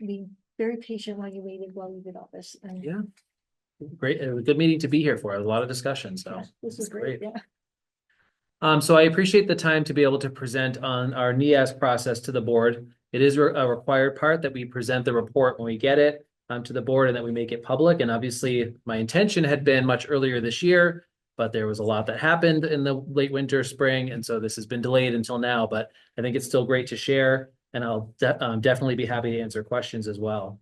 being very patient while you waited while we did all this. And Yeah. Great. It was a good meeting to be here for. A lot of discussion. So yeah, this is it's great. Yeah. So I appreciate the time to be able to present on our NEASC process to the board. It is a required part that we present the report when we get it to the board and that we make it public. And obviously my intention had been much earlier this year, but there was a lot that happened in the late winter, spring. And so this has been delayed until now, but I think it's still great to share. And I'll definitely be happy to answer questions as well.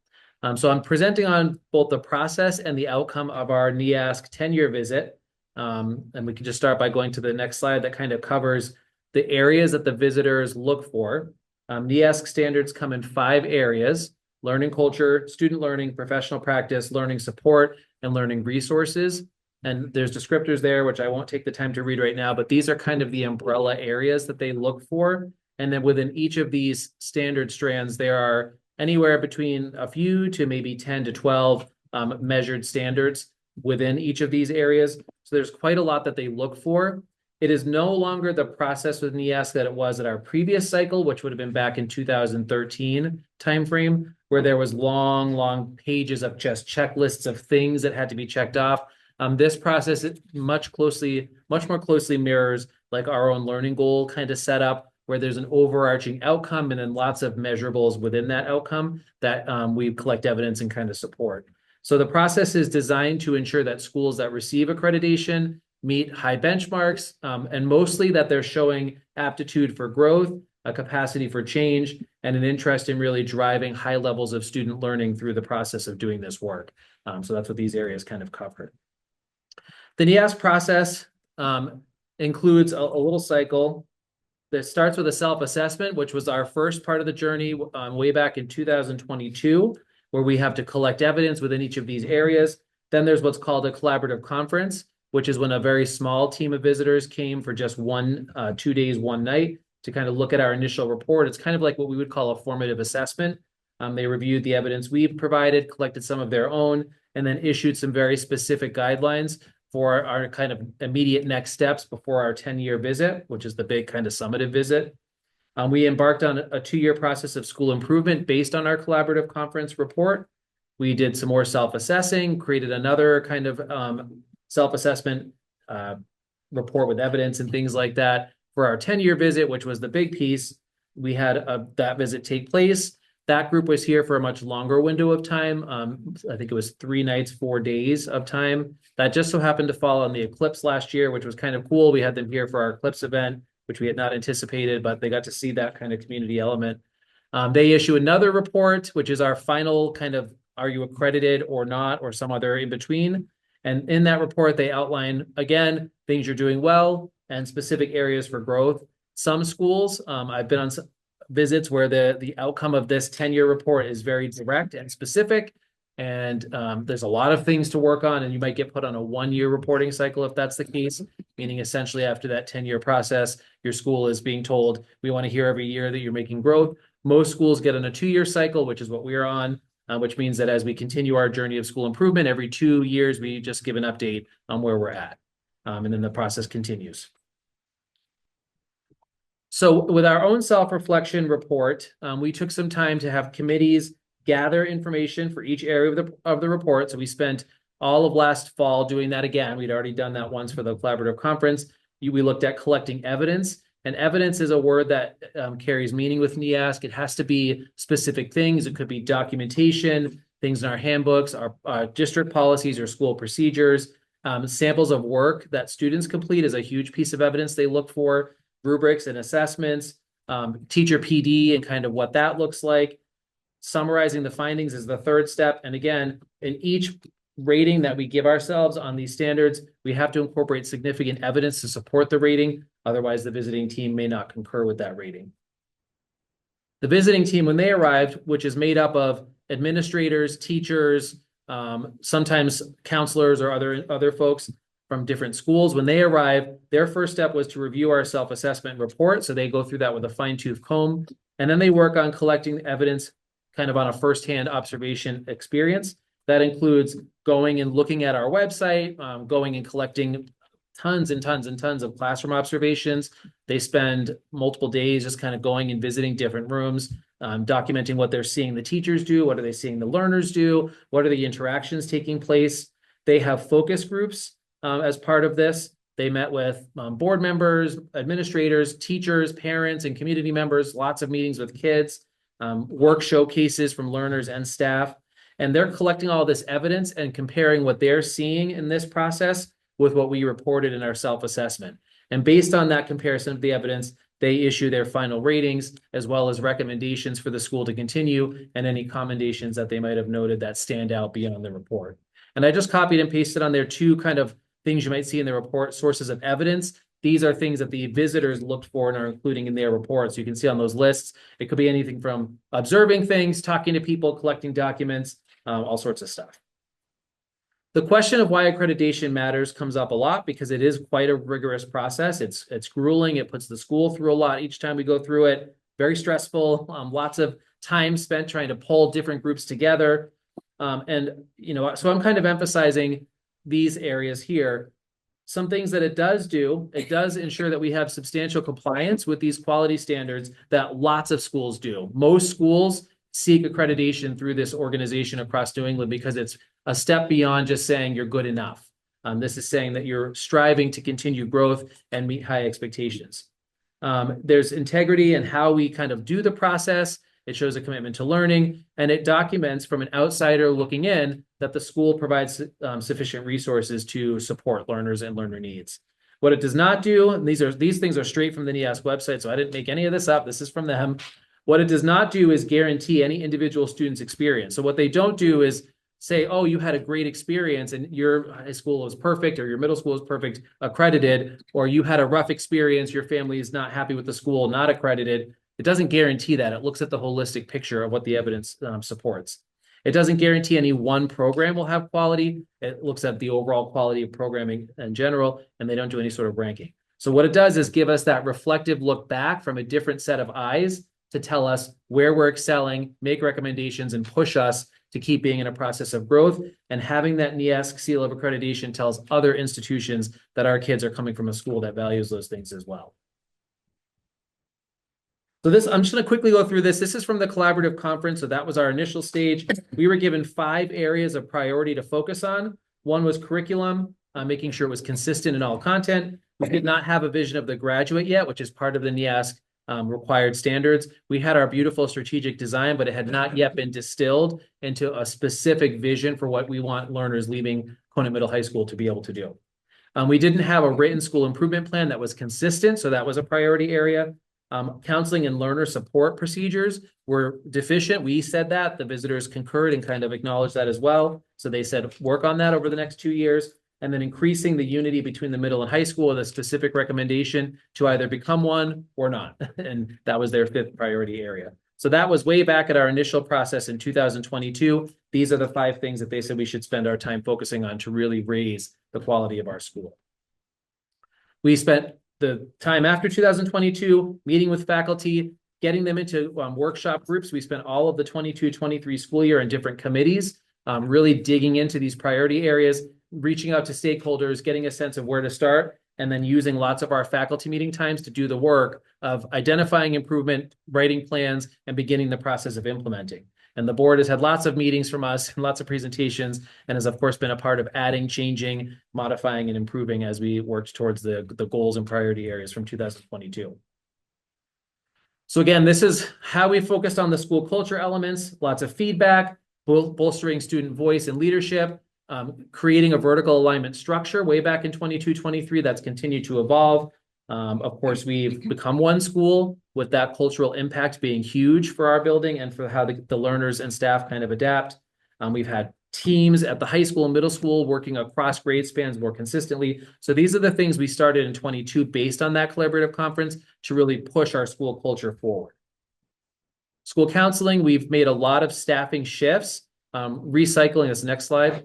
So I'm presenting on both the process and the outcome of our NEASC 10-year visit. And we can just start by going to the next slide that kind of covers the areas that the visitors look for. NEASC standards come in 5 areas: learning culture, student learning, professional practice, learning support, and learning resources. And there's descriptors there, which I won't take the time to read right now, but these are kind of the umbrella areas that they look for. And then within each of these standard strands, there are anywhere between a few to maybe 10 to 12 measured standards within each of these areas. So there's quite a lot that they look for. It is no longer the process with NEASC that it was at our previous cycle, which would have been back in 2013 timeframe, where there was long pages of just checklists of things that had to be checked off. This process much more closely mirrors like our own learning goal kind of setup, where there's an overarching outcome and then lots of measurables within that outcome that we collect evidence and kind of support. So the process is designed to ensure that schools that receive accreditation meet high benchmarks, and mostly that they're showing aptitude for growth, a capacity for change, and an interest in really driving high levels of student learning through the process of doing this work. So that's what these areas kind of cover. The NEASC process includes a little cycle that starts with a self-assessment, which was our first part of the journey way back in 2022, where we have to collect evidence within each of these areas. Then there's what's called a collaborative conference, which is when a very small team of visitors came for just 2 days, 1 night to kind of look at our initial report. It's kind of like what we would call a formative assessment. They reviewed the evidence we've provided, collected some of their own, and then issued some very specific guidelines for our kind of immediate next steps before our 10-year visit, which is the big kind of summative visit. We embarked on a 2-year process of school improvement based on our collaborative conference report. We did some more self-assessing, created another kind of self-assessment report with evidence and things like that for our 10-year visit, which was the big piece. We had that visit take place. That group was here for a much longer window of time. I think it was 3 nights, 4 days of time. That just so happened to fall on the eclipse last year, which was kind of cool. We had them here for our eclipse event, which we had not anticipated, but they got to see that kind of community element. They issue another report, which is our final kind of, are you accredited or not, or some other in between. And in that report, they outline, again, things you're doing well and specific areas for growth. Some schools, I've been on some visits where the outcome of this 10-year report is very direct and specific. And there's a lot of things to work on, and you might get put on a 1-year reporting cycle if that's the case, meaning essentially after that 10-year process, your school is being told, we want to hear every year that you're making growth. Most schools get on a 2-year cycle, which is what we're on, which means that as we continue our journey of school improvement, every 2 years, we just give an update on where we're at. And then the process continues. So with our own self-reflection report, we took some time to have committees gather information for each area of the report. So we spent all of last fall doing that again. We'd already done that once for the collaborative conference. We looked at collecting evidence, and evidence is a word that carries meaning with NEASC. It has to be specific things. It could be documentation, things in our handbooks, our district policies or school procedures, samples of work that students complete is a huge piece of evidence they look for, rubrics and assessments, teacher PD and kind of what that looks like. Summarizing the findings is the third step. And again, in each rating that we give ourselves on these standards, we have to incorporate significant evidence to support the rating. Otherwise, the visiting team may not concur with that rating. The visiting team, when they arrived, which is made up of administrators, teachers, sometimes counselors or other folks from different schools, when they arrive, their first step was to review our self-assessment report. So they go through that with a fine-tooth comb, and then they work on collecting evidence kind of on a firsthand observation experience. That includes going and looking at our website, going and collecting tons and tons and tons of classroom observations. They spend multiple days just kind of going and visiting different rooms, documenting what they're seeing the teachers do, what are they seeing the learners do, what are the interactions taking place. They have focus groups as part of this. They met with board members, administrators, teachers, parents, and community members, lots of meetings with kids, work showcases from learners and staff. And they're collecting all this evidence and comparing what they're seeing in this process with what we reported in our self-assessment. And based on that comparison of the evidence, they issue their final ratings as well as recommendations for the school to continue and any commendations that they might have noted that stand out beyond the report. And I just copied and pasted on there two kind of things you might see in the report, sources of evidence. These are things that the visitors looked for and are including in their reports. You can see on those lists, it could be anything from observing things, talking to people, collecting documents, all sorts of stuff. The question of why accreditation matters comes up a lot because it is quite a rigorous process. It's grueling. It puts the school through a lot each time we go through it. Very stressful. Lots of time spent trying to pull different groups together. And, you know, so I'm kind of emphasizing these areas here. Some things that it does do, it does ensure that we have substantial compliance with these quality standards that lots of schools do. Most schools seek accreditation through this organization across New England because it's a step beyond just saying you're good enough. This is saying that you're striving to continue growth and meet high expectations. There's integrity in how we kind of do the process. It shows a commitment to learning, and it documents from an outsider looking in that the school provides sufficient resources to support learners and learner needs. What it does not do, and these things are straight from the NEASC website, so I didn't make any of this up. This is from them. What it does not do is guarantee any individual student's experience. So what they don't do is say, oh, you had a great experience and your high school was perfect or your middle school is perfect, accredited, or you had a rough experience, your family is not happy with the school, not accredited. It doesn't guarantee that. It looks at the holistic picture of what the evidence supports. It doesn't guarantee any one program will have quality. It looks at the overall quality of programming in general, and they don't do any sort of ranking. So what it does is give us that reflective look back from a different set of eyes to tell us where we're excelling, make recommendations, and push us to keep being in a process of growth. And having that NEASC seal of accreditation tells other institutions that our kids are coming from a school that values those things as well. So this, I'm just going to quickly go through this. This is from the collaborative conference. So that was our initial stage. We were given 5 areas of priority to focus on. One was curriculum, making sure it was consistent in all content. We did not have a vision of the graduate yet, which is part of the NEASC required standards. We had our beautiful strategic design, but it had not yet been distilled into a specific vision for what we want learners leaving Conant Middle High School to be able to do. We didn't have a written school improvement plan that was consistent, so that was a priority area. Counseling and learner support procedures were deficient. We said that. The visitors concurred and kind of acknowledged that as well. So they said, work on that over the next 2 years. And then increasing the unity between the middle and high school with a specific recommendation to either become one or not. And that was their 5th priority area. So that was way back at our initial process in 2022. These are the 5 things that they said we should spend our time focusing on to really raise the quality of our school. We spent the time after 2022 meeting with faculty, getting them into workshop groups. We spent all of the 22-23 school year in different committees, really digging into these priority areas, reaching out to stakeholders, getting a sense of where to start, and then using lots of our faculty meeting times to do the work of identifying improvement, writing plans, and beginning the process of implementing. And the board has had lots of meetings from us and lots of presentations, and has of course been a part of adding, changing, modifying, and improving as we worked towards the goals and priority areas from 2022. So again, this is how we focused on the school culture elements, lots of feedback, bolstering student voice and leadership, creating a vertical alignment structure way back in 22-23 that's continued to evolve. Of course, we've become one school with that cultural impact being huge for our building and for how the learners and staff kind of adapt. We've had teams at the high school and middle school working across grade spans more consistently. So these are the things we started in 22 based on that collaborative conference to really push our school culture forward. School counseling, we've made a lot of staffing shifts, recycling, this next slide,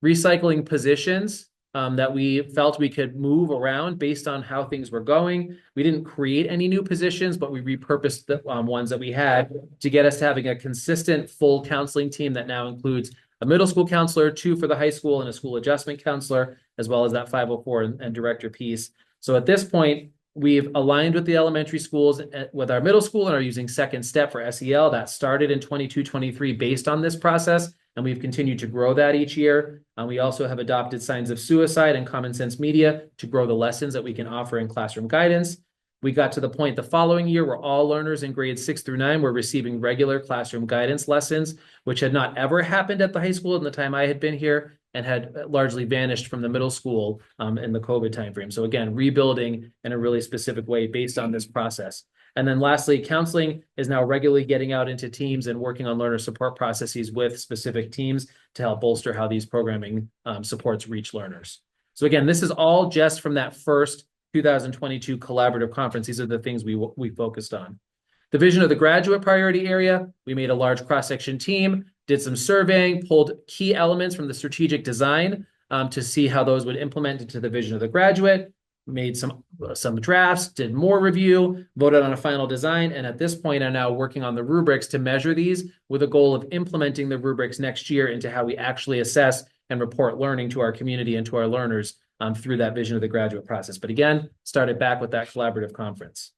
recycling positions that we felt we could move around based on how things were going. We didn't create any new positions, but we repurposed the ones that we had to get us to having a consistent full counseling team that now includes a middle school counselor, 2 for the high school, and a school adjustment counselor, as well as that 504 and director piece. So at this point, we've aligned with the elementary schools with our middle school and are using second step for SEL. That started in 22-23 based on this process, and we've continued to grow that each year. We also have adopted signs of suicide and common sense media to grow the lessons that we can offer in classroom guidance. We got to the point the following year where all learners in grades 6 through 9 were receiving regular classroom guidance lessons, which had not ever happened at the high school in the time I had been here and had largely vanished from the middle school in the COVID timeframe. So again, rebuilding in a really specific way based on this process. And then lastly, counseling is now regularly getting out into teams and working on learner support processes with specific teams to help bolster how these programming supports reach learners. So again, this is all just from that first 2022 collaborative conference. These are the things we focused on. The vision of the graduate priority area, we made a large cross-section team, did some surveying, pulled key elements from the strategic design to see how those would implement into the vision of the graduate, made some drafts, did more review, voted on a final design, and at this point are now working on the rubrics to measure these with a goal of implementing the rubrics next year into how we actually assess and report learning to our community and to our learners through that vision of the graduate process. But again, started back with that collaborative conference.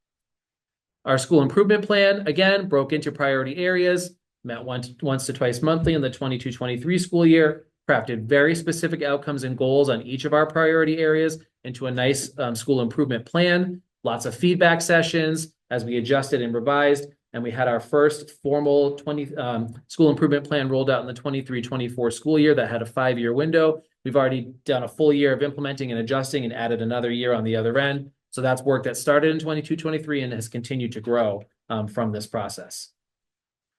Our school improvement plan, again, broke into priority areas, met once to twice monthly in the 22-23 school year, crafted very specific outcomes and goals on each of our priority areas into a nice school improvement plan, lots of feedback sessions as we adjusted and revised, and we had our first formal school improvement plan rolled out in the 23-24 school year that had a 5-year window. We've already done a full year of implementing and adjusting and added another year on the other end. So that's work that started in 22-23 and has continued to grow from this process.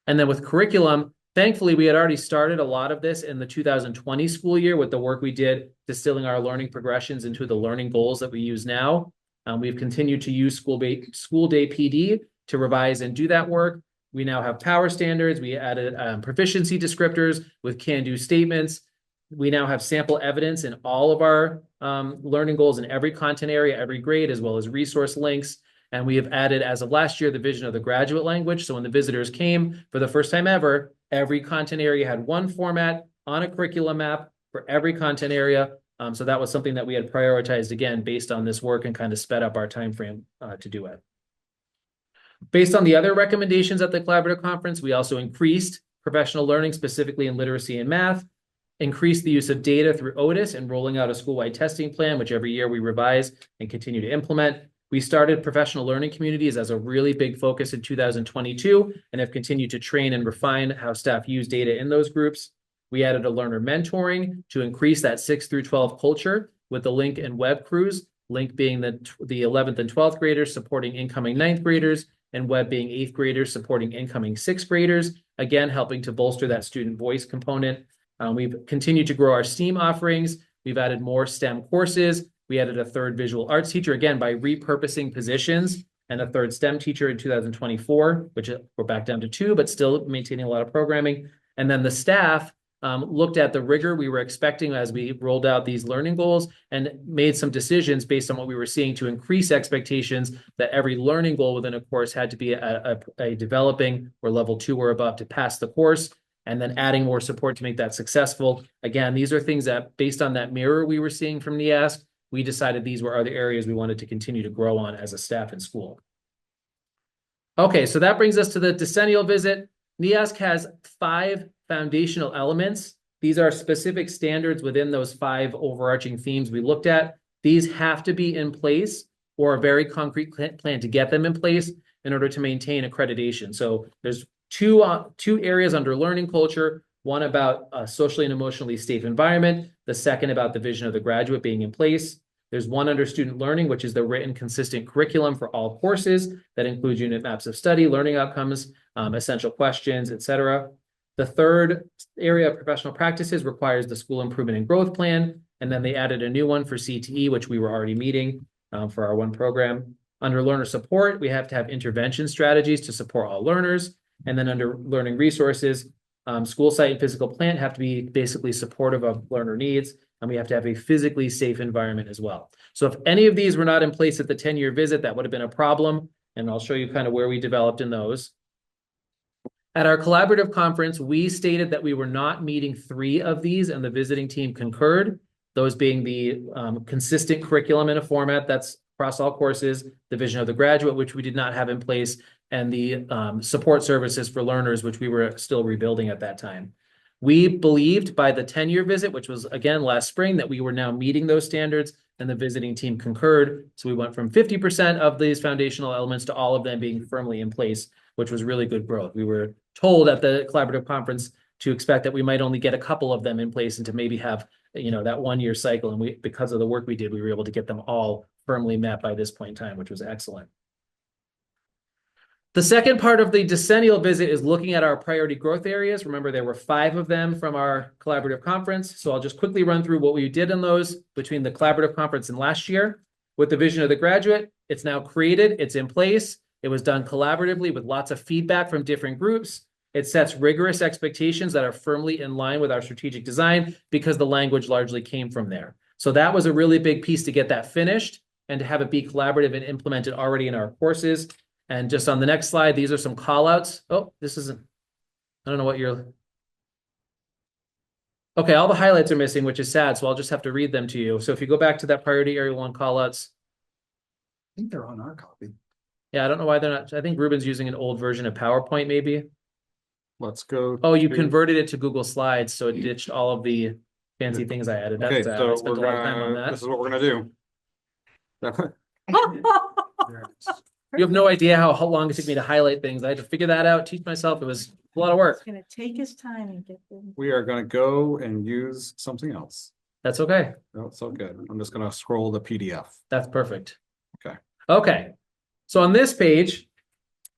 And then with curriculum, thankfully, we had already started a lot of this in the 2020 school year with the work we did distilling our learning progressions into the learning goals that we use now. We've continued to use school day PD to revise and do that work. We now have power standards. We added proficiency descriptors with can-do statements. We now have sample evidence in all of our learning goals in every content area, every grade, as well as resource links. And we have added, as of last year, the vision of the graduate language. So when the visitors came for the first time ever, every content area had one format on a curriculum map for every content area. So that was something that we had prioritized, again, based on this work and kind of sped up our time frame to do it. Based on the other recommendations at the collaborative conference, we also increased professional learning, specifically in literacy and math, increased the use of data through Otis and rolling out a school-wide testing plan, which every year we revise and continue to implement. We started professional learning communities as a really big focus in 2022 and have continued to train and refine how staff use data in those groups. We added a learner mentoring to increase that 6 through 12 culture with the Link and Web crews, Link being the 11th and 12th graders supporting incoming 9th graders, and Web being 8th graders supporting incoming 6th graders, again, helping to bolster that student voice component. We've continued to grow our STEAM offerings. We've added more STEM courses. We added a 3rd visual arts teacher, again, by repurposing positions, and a 3rd STEM teacher in 2024, which we're back down to 2, but still maintaining a lot of programming. And then the staff looked at the rigor we were expecting as we rolled out these learning goals and made some decisions based on what we were seeing to increase expectations that every learning goal within a course had to be a developing or level 2 or above to pass the course, and then adding more support to make that successful. Again, these are things that, based on that mirror we were seeing from NEASC, we decided these were other areas we wanted to continue to grow on as a staff in school. Okay, so that brings us to the decennial visit. NEASC has 5 foundational elements. These are specific standards within those 5 overarching themes we looked at. These have to be in place or a very concrete plan to get them in place in order to maintain accreditation. So there's two areas under learning culture, one about a socially and emotionally safe environment, the second about the vision of the graduate being in place. There's one under student learning, which is the written consistent curriculum for all courses that includes unit maps of study, learning outcomes, essential questions, etc. The third area of professional practices requires the school improvement and growth plan. And then they added a new one for CTE, which we were already meeting for our one program. Under learner support, we have to have intervention strategies to support all learners. And then under learning resources, school site and physical plant have to be basically supportive of learner needs. And we have to have a physically safe environment as well. So if any of these were not in place at the 10-year visit, that would have been a problem. And I'll show you kind of where we developed in those. At our collaborative conference, we stated that we were not meeting 3 of these, and the visiting team concurred. Those being the consistent curriculum in a format that's across all courses, the vision of the graduate, which we did not have in place, and the support services for learners, which we were still rebuilding at that time. We believed by the 10-year visit, which was again last spring, that we were now meeting those standards, and the visiting team concurred. So we went from 50% of these foundational elements to all of them being firmly in place, which was really good growth. We were told at the collaborative conference to expect that we might only get a couple of them in place and to maybe have, that 1-year cycle. And because of the work we did, we were able to get them all firmly met by this point in time, which was excellent. The second part of the decennial visit is looking at our priority growth areas. Remember, there were 5 of them from our collaborative conference. So I'll just quickly run through what we did in those between the collaborative conference and last year. With the vision of the graduate, it's now created, it's in place. It was done collaboratively with lots of feedback from different groups. It sets rigorous expectations that are firmly in line with our strategic design because the language largely came from there. So that was a really big piece to get that finished and to have it be collaborative and implemented already in our courses. And just on the next slide, these are some call outs. Oh, this isn't, I don't know what you're. Okay, all the highlights are missing, which is sad. So I'll just have to read them to you. So if you go back to that priority area 1 call outs. I think they're on our copy. Yeah, I don't know why they're not. I think Ruben's using an old version of PowerPoint, maybe. Let's go. Oh, you converted it to Google Slides, so it ditched all of the fancy things I added. Okay, That's, so I spent a lot of time on that. this is what we're gonna do. There it is. You have no idea how long it took me to highlight things. I had to figure that out, teach myself. It was a lot of work. It's gonna take his time and get them. We are gonna go and use something else. That's okay. No, it's all good. I'm just gonna scroll the PDF. That's perfect. Okay. Okay. So on this page,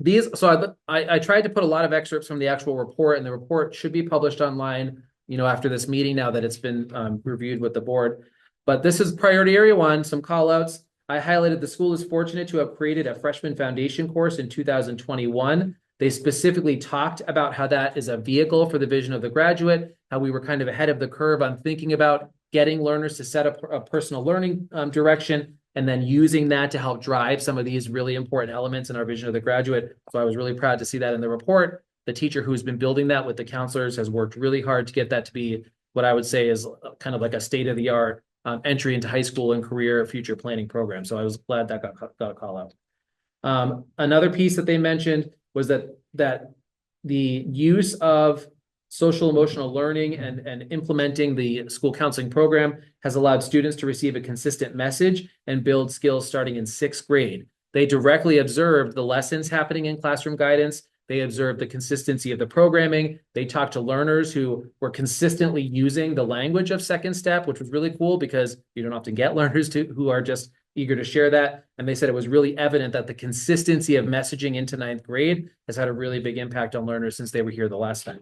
I tried to put a lot of excerpts from the actual report, and the report should be published online, after this meeting now that it's been reviewed with the board. But this is priority area 1, some call outs. I highlighted the school is fortunate to have created a freshman foundation course in 2021. They specifically talked about how that is a vehicle for the vision of the graduate, how we were kind of ahead of the curve on thinking about getting learners to set up a personal learning direction, and then using that to help drive some of these really important elements in our vision of the graduate. So I was really proud to see that in the report. The teacher who's been building that with the counselors has worked really hard to get that to be what I would say is kind of like a state-of-the-art entry into high school and career future planning program. So I was glad that got a call out. Another piece that they mentioned was that the use of social emotional learning and implementing the school counseling program has allowed students to receive a consistent message and build skills starting in 6th grade. They directly observed the lessons happening in classroom guidance. They observed the consistency of the programming. They talked to learners who were consistently using the language of Second Step, which was really cool because you don't often get learners who are just eager to share that. And they said it was really evident that the consistency of messaging into 9th grade has had a really big impact on learners since they were here the last time.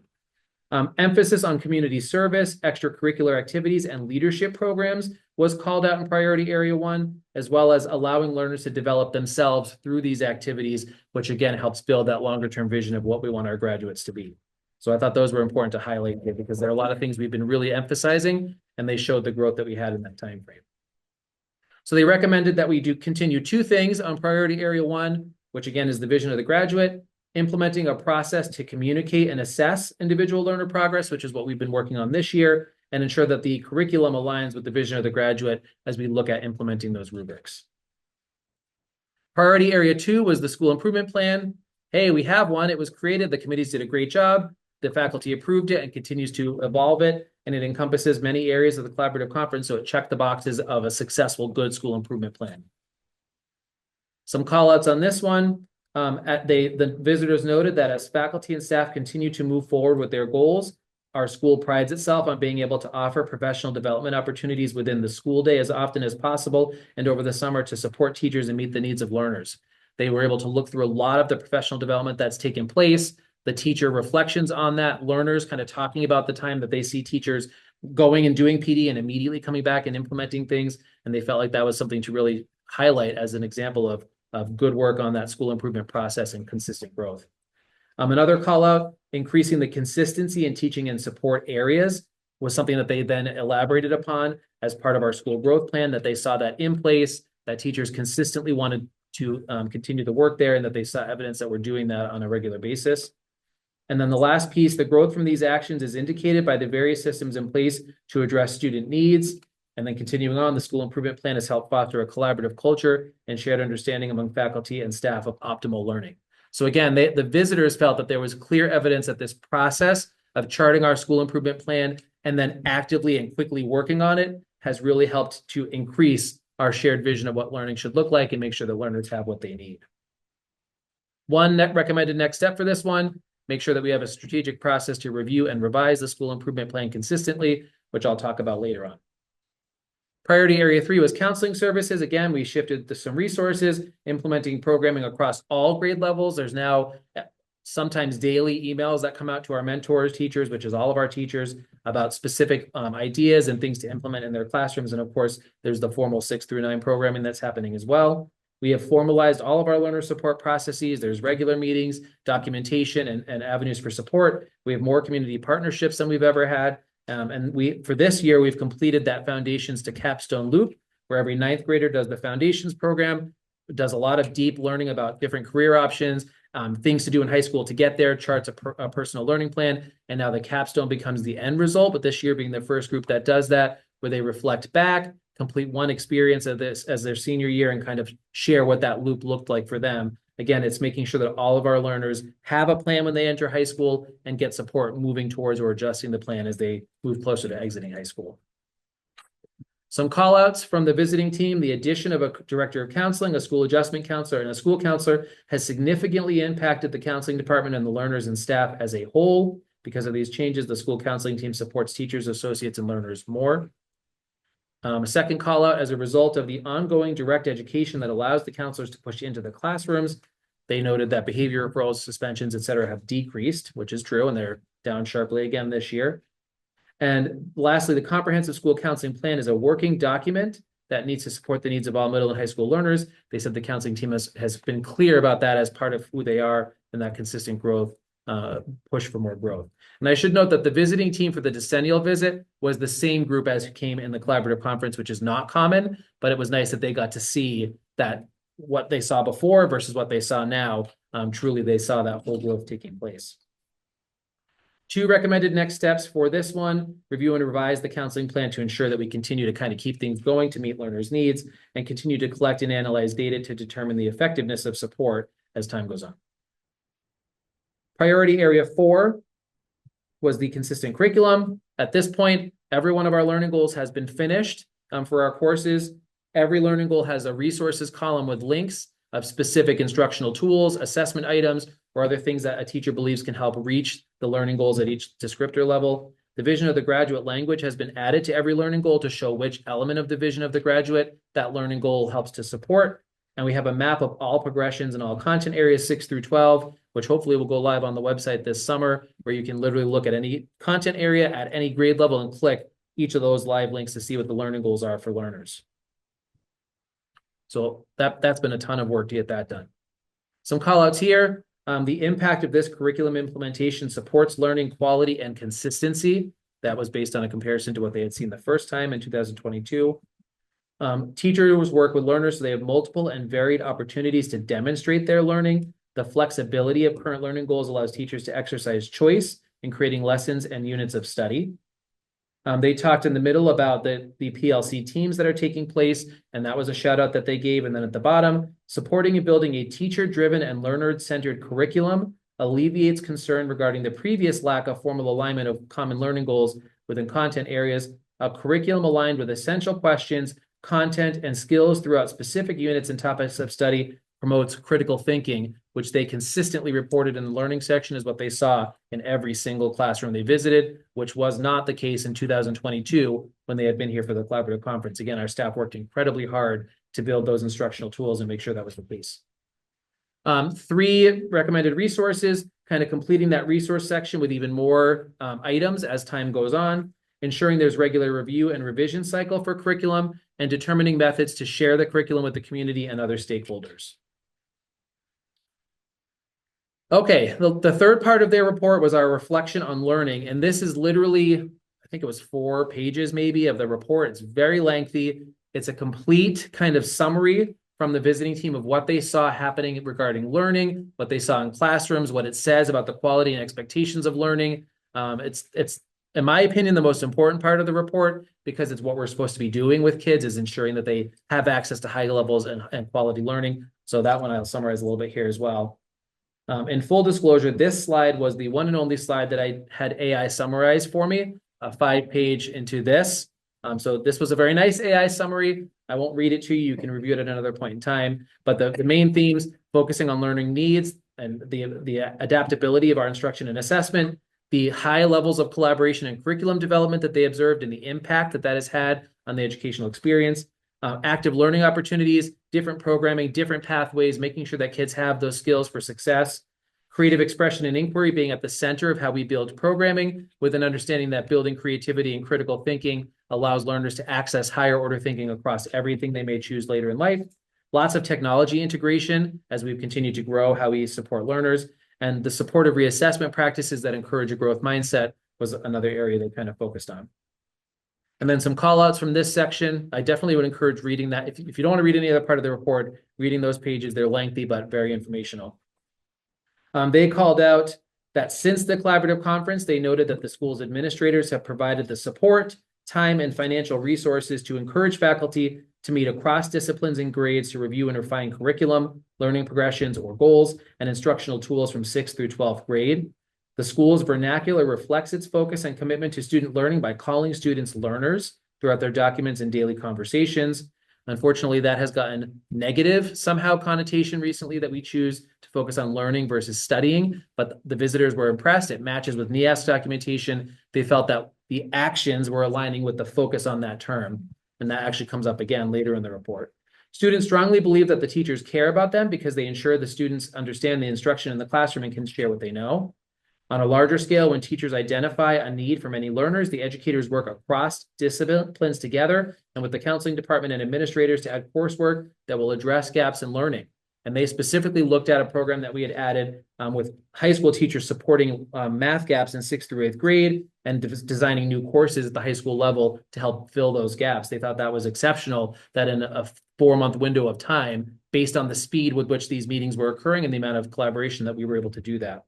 Emphasis on community service, extracurricular activities, and leadership programs was called out in priority area 1, as well as allowing learners to develop themselves through these activities, which again helps build that longer term vision of what we want our graduates to be. So I thought those were important to highlight here because there are a lot of things we've been really emphasizing, and they showed the growth that we had in that time frame. So they recommended that we do continue 2 things on priority area 1, which again is the vision of the graduate, implementing a process to communicate and assess individual learner progress, which is what we've been working on this year, and ensure that the curriculum aligns with the vision of the graduate as we look at implementing those rubrics. Priority area 2 was the school improvement plan. Hey, we have one. It was created. The committees did a great job. The faculty approved it and continues to evolve it. And it encompasses many areas of the collaborative conference. So it checked the boxes of a successful, good school improvement plan. Some call outs on this one. The visitors noted that as faculty and staff continue to move forward with their goals, our school prides itself on being able to offer professional development opportunities within the school day as often as possible and over the summer to support teachers and meet the needs of learners. They were able to look through a lot of the professional development that's taken place, the teacher reflections on that, learners kind of talking about the time that they see teachers going and doing PD and immediately coming back and implementing things. And they felt like that was something to really highlight as an example of good work on that school improvement process and consistent growth. Another call out, increasing the consistency in teaching and support areas was something that they then elaborated upon as part of our school growth plan, that they saw that in place, that teachers consistently wanted to continue the work there and that they saw evidence that we're doing that on a regular basis. And then the last piece, the growth from these actions is indicated by the various systems in place to address student needs. And then continuing on, the school improvement plan has helped foster a collaborative culture and shared understanding among faculty and staff of optimal learning. So again, the visitors felt that there was clear evidence that this process of charting our school improvement plan and then actively and quickly working on it has really helped to increase our shared vision of what learning should look like and make sure that learners have what they need. One recommended next step for this one, make sure that we have a strategic process to review and revise the school improvement plan consistently, which I'll talk about later on. Priority area 3 was counseling services. Again, we shifted to some resources, implementing programming across all grade levels. There's now sometimes daily emails that come out to our mentors, teachers, which is all of our teachers, about specific ideas and things to implement in their classrooms. And of course, there's the formal 6 through 9 programming that's happening as well. We have formalized all of our learner support processes. There's regular meetings, documentation, and avenues for support. We have more community partnerships than we've ever had. And for this year, we've completed that foundations to capstone loop, where every 9th grader does the foundations program, does a lot of deep learning about different career options, things to do in high school to get there, charts a personal learning plan. And now the capstone becomes the end result, but this year being the first group that does that, where they reflect back, complete one experience of this as their senior year and kind of share what that loop looked like for them. Again, it's making sure that all of our learners have a plan when they enter high school and get support moving towards or adjusting the plan as they move closer to exiting high school. Some call outs from the visiting team: the addition of a director of counseling, a school adjustment counselor, and a school counselor has significantly impacted the counseling department and the learners and staff as a whole. Because of these changes, the school counseling team supports teachers, associates, and learners more. A second call out: as a result of the ongoing direct education that allows the counselors to push into the classrooms, they noted that behavior referrals, suspensions, et cetera, have decreased, which is true, and they're down sharply again this year. And lastly, the comprehensive school counseling plan is a working document that needs to support the needs of all middle and high school learners. They said the counseling team has been clear about that as part of who they are and that consistent growth, push for more growth. And I should note that the visiting team for the decennial visit was the same group as who came in the collaborative conference, which is not common, but it was nice that they got to see that what they saw before versus what they saw now. Truly, they saw that whole growth taking place. 2 recommended next steps for this one: review and revise the counseling plan to ensure that we continue to kind of keep things going to meet learners' needs and continue to collect and analyze data to determine the effectiveness of support as time goes on. Priority area 4 was the consistent curriculum. At this point, every one of our learning goals has been finished for our courses. Every learning goal has a resources column with links of specific instructional tools, assessment items, or other things that a teacher believes can help reach the learning goals at each descriptor level. The vision of the graduate language has been added to every learning goal to show which element of the vision of the graduate that learning goal helps to support. And we have a map of all progressions and all content areas 6 through 12, which hopefully will go live on the website this summer, where you can literally look at any content area at any grade level and click each of those live links to see what the learning goals are for learners. So that's been a ton of work to get that done. Some call outs here. The impact of this curriculum implementation supports learning quality and consistency. That was based on a comparison to what they had seen the first time in 2022. Teachers work with learners so they have multiple and varied opportunities to demonstrate their learning. The flexibility of current learning goals allows teachers to exercise choice in creating lessons and units of study. They talked in the middle about the PLC teams that are taking place, and that was a shout out that they gave. And then at the bottom, supporting and building a teacher-driven and learner-centered curriculum alleviates concern regarding the previous lack of formal alignment of common learning goals within content areas. A curriculum aligned with essential questions, content, and skills throughout specific units and topics of study promotes critical thinking, which they consistently reported in the learning section is what they saw in every single classroom they visited, which was not the case in 2022 when they had been here for the collaborative conference. Again, our staff worked incredibly hard to build those instructional tools and make sure that was the case. 3 recommended resources, kind of completing that resource section with even more items as time goes on, ensuring there's regular review and revision cycle for curriculum, and determining methods to share the curriculum with the community and other stakeholders. Okay, the third part of their report was our reflection on learning. And this is literally, I think it was 4 pages maybe of the report. It's very lengthy. It's a complete kind of summary from the visiting team of what they saw happening regarding learning, what they saw in classrooms, what it says about the quality and expectations of learning. It's in my opinion, the most important part of the report, because it's what we're supposed to be doing with kids, is ensuring that they have access to high levels and quality learning. So that one I'll summarize a little bit here as well. In full disclosure, this slide was the one and only slide that I had AI summarize for me, a 5-page into this. So this was a very nice AI summary. I won't read it to you. You can review it at another point in time. But the main themes, focusing on learning needs and the adaptability of our instruction and assessment, the high levels of collaboration and curriculum development that they observed, and the impact that that has had on the educational experience, active learning opportunities, different programming, different pathways, making sure that kids have those skills for success, creative expression and inquiry being at the center of how we build programming, with an understanding that building creativity and critical thinking allows learners to access higher order thinking across everything they may choose later in life. Lots of technology integration as we've continued to grow how we support learners, and the supportive reassessment practices that encourage a growth mindset was another area they kind of focused on. And then some call outs from this section. I definitely would encourage reading that. If you don't want to read any other part of the report, reading those pages, they're lengthy, but very informational. They called out that since the collaborative conference, they noted that the school's administrators have provided the support, time, and financial resources to encourage faculty to meet across disciplines and grades to review and refine curriculum, learning progressions or goals, and instructional tools from 6th through 12th grade. The school's vernacular reflects its focus and commitment to student learning by calling students learners throughout their documents and daily conversations. Unfortunately, that has gotten negative somehow connotation recently, that we choose to focus on learning versus studying, but the visitors were impressed. It matches with NEASC documentation. They felt that the actions were aligning with the focus on that term, and that actually comes up again later in the report. Students strongly believe that the teachers care about them because they ensure the students understand the instruction in the classroom and can share what they know. On a larger scale, when teachers identify a need for many learners, the educators work across disciplines together and with the counseling department and administrators to add coursework that will address gaps in learning. And they specifically looked at a program that we had added with high school teachers supporting math gaps in 6th through 8th grade and designing new courses at the high school level to help fill those gaps. They thought that was exceptional, that in a 4-month window of time, based on the speed with which these meetings were occurring and the amount of collaboration, that we were able to do that.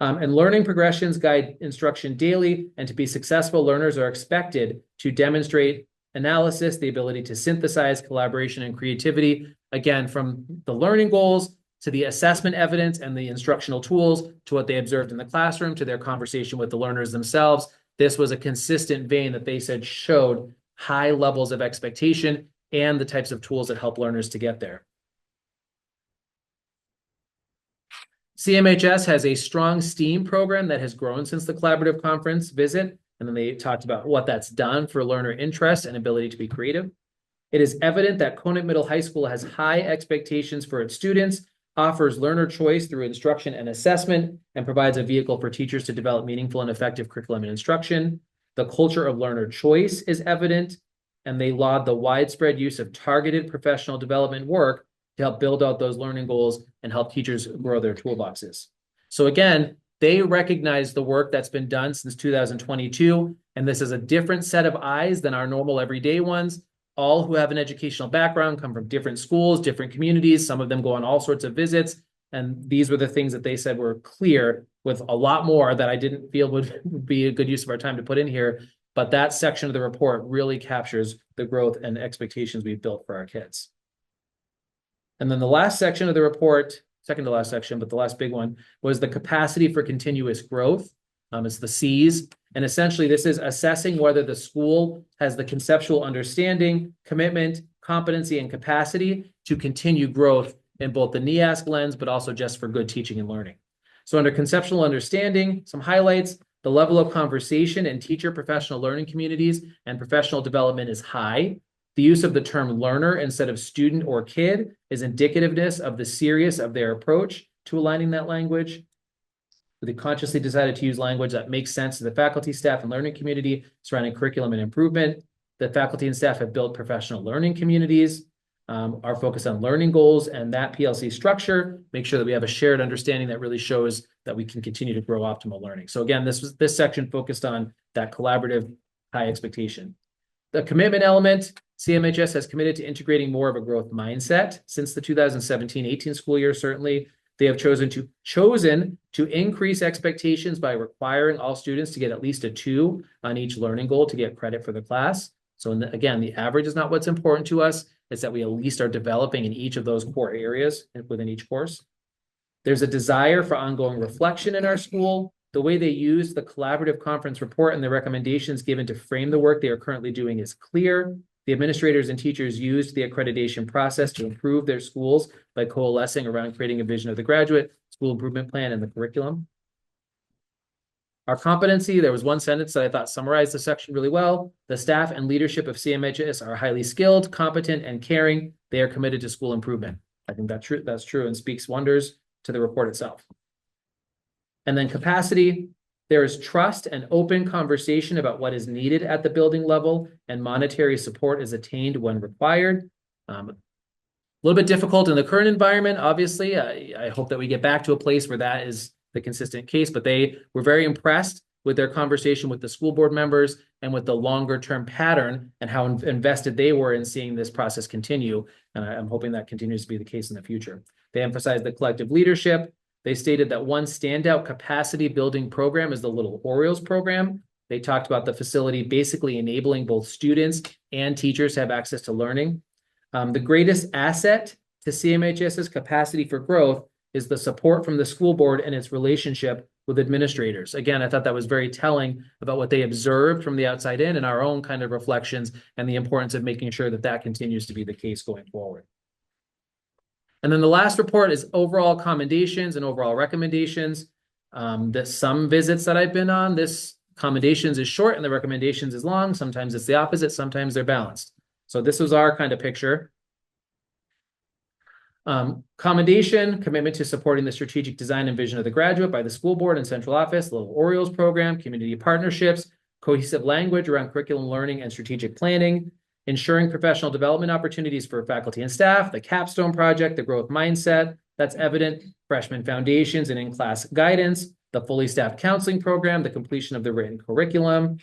And learning progressions guide instruction daily, and to be successful, learners are expected to demonstrate analysis, the ability to synthesize collaboration and creativity, again, from the learning goals to the assessment evidence and the instructional tools to what they observed in the classroom to their conversation with the learners themselves. This was a consistent vein that they said showed high levels of expectation and the types of tools that help learners to get there. CMHS has a strong STEAM program that has grown since the collaborative conference visit, and then they talked about what that's done for learner interest and ability to be creative. It is evident that Conant Middle High School has high expectations for its students, offers learner choice through instruction and assessment, and provides a vehicle for teachers to develop meaningful and effective curriculum and instruction. The culture of learner choice is evident, and they laud the widespread use of targeted professional development work to help build out those learning goals and help teachers grow their toolboxes. So again, they recognize the work that's been done since 2022, and this is a different set of eyes than our normal everyday ones. All who have an educational background come from different schools, different communities. Some of them go on all sorts of visits, and these were the things that they said were clear, with a lot more that I didn't feel would be a good use of our time to put in here. But that section of the report really captures the growth and expectations we've built for our kids. And then the last section of the report, second to last section, but the last big one, was the capacity for continuous growth. It's the C's. And essentially, this is assessing whether the school has the conceptual understanding, commitment, competency, and capacity to continue growth in both the NEASC lens, but also just for good teaching and learning. So under conceptual understanding, some highlights: the level of conversation in teacher professional learning communities and professional development is high. The use of the term learner instead of student or kid is indicativeness of the seriousness of their approach to aligning that language. They consciously decided to use language that makes sense to the faculty, staff, and learning community surrounding curriculum and improvement. The faculty and staff have built professional learning communities, are focused on learning goals, and that PLC structure, make sure that we have a shared understanding that really shows that we can continue to grow optimal learning. So again, this section focused on that collaborative high expectation. The commitment element, CMHS has committed to integrating more of a growth mindset since the 2017-18 school year. Certainly, they have chosen to increase expectations by requiring all students to get at least a 2 on each learning goal to get credit for the class. So again, the average is not what's important to us. It's that we at least are developing in each of those core areas within each course. There's a desire for ongoing reflection in our school. The way they use the collaborative conference report and the recommendations given to frame the work they are currently doing is clear. The administrators and teachers used the accreditation process to improve their schools by coalescing around creating a vision of the graduate, school improvement plan, and the curriculum. Our competency, there was one sentence that I thought summarized the section really well. The staff and leadership of CMHS are highly skilled, competent, and caring. They are committed to school improvement. I think that's true and speaks wonders to the report itself. And then capacity, there is trust and open conversation about what is needed at the building level, and monetary support is attained when required. A little bit difficult in the current environment, obviously. I hope that we get back to a place where that is the consistent case, but they were very impressed with their conversation with the school board members and with the longer term pattern and how invested they were in seeing this process continue. And I'm hoping that continues to be the case in the future. They emphasized the collective leadership. They stated that one standout capacity building program is the Little Orioles program. They talked about the facility basically enabling both students and teachers to have access to learning. The greatest asset to CMHS's capacity for growth is the support from the school board and its relationship with administrators. Again, I thought that was very telling about what they observed from the outside in and our own kind of reflections and the importance of making sure that that continues to be the case going forward. And then the last report is overall commendations and overall recommendations. Some visits that I've been on, this commendations is short and the recommendations is long. Sometimes it's the opposite, sometimes they're balanced. So this was our kind of picture. Commendation, commitment to supporting the strategic design and vision of the graduate by the school board and central office, Little Orioles program, community partnerships, cohesive language around curriculum learning and strategic planning, ensuring professional development opportunities for faculty and staff, the capstone project, the growth mindset, that's evident, freshman foundations and in-class guidance, the fully staffed counseling program, the completion of the written curriculum,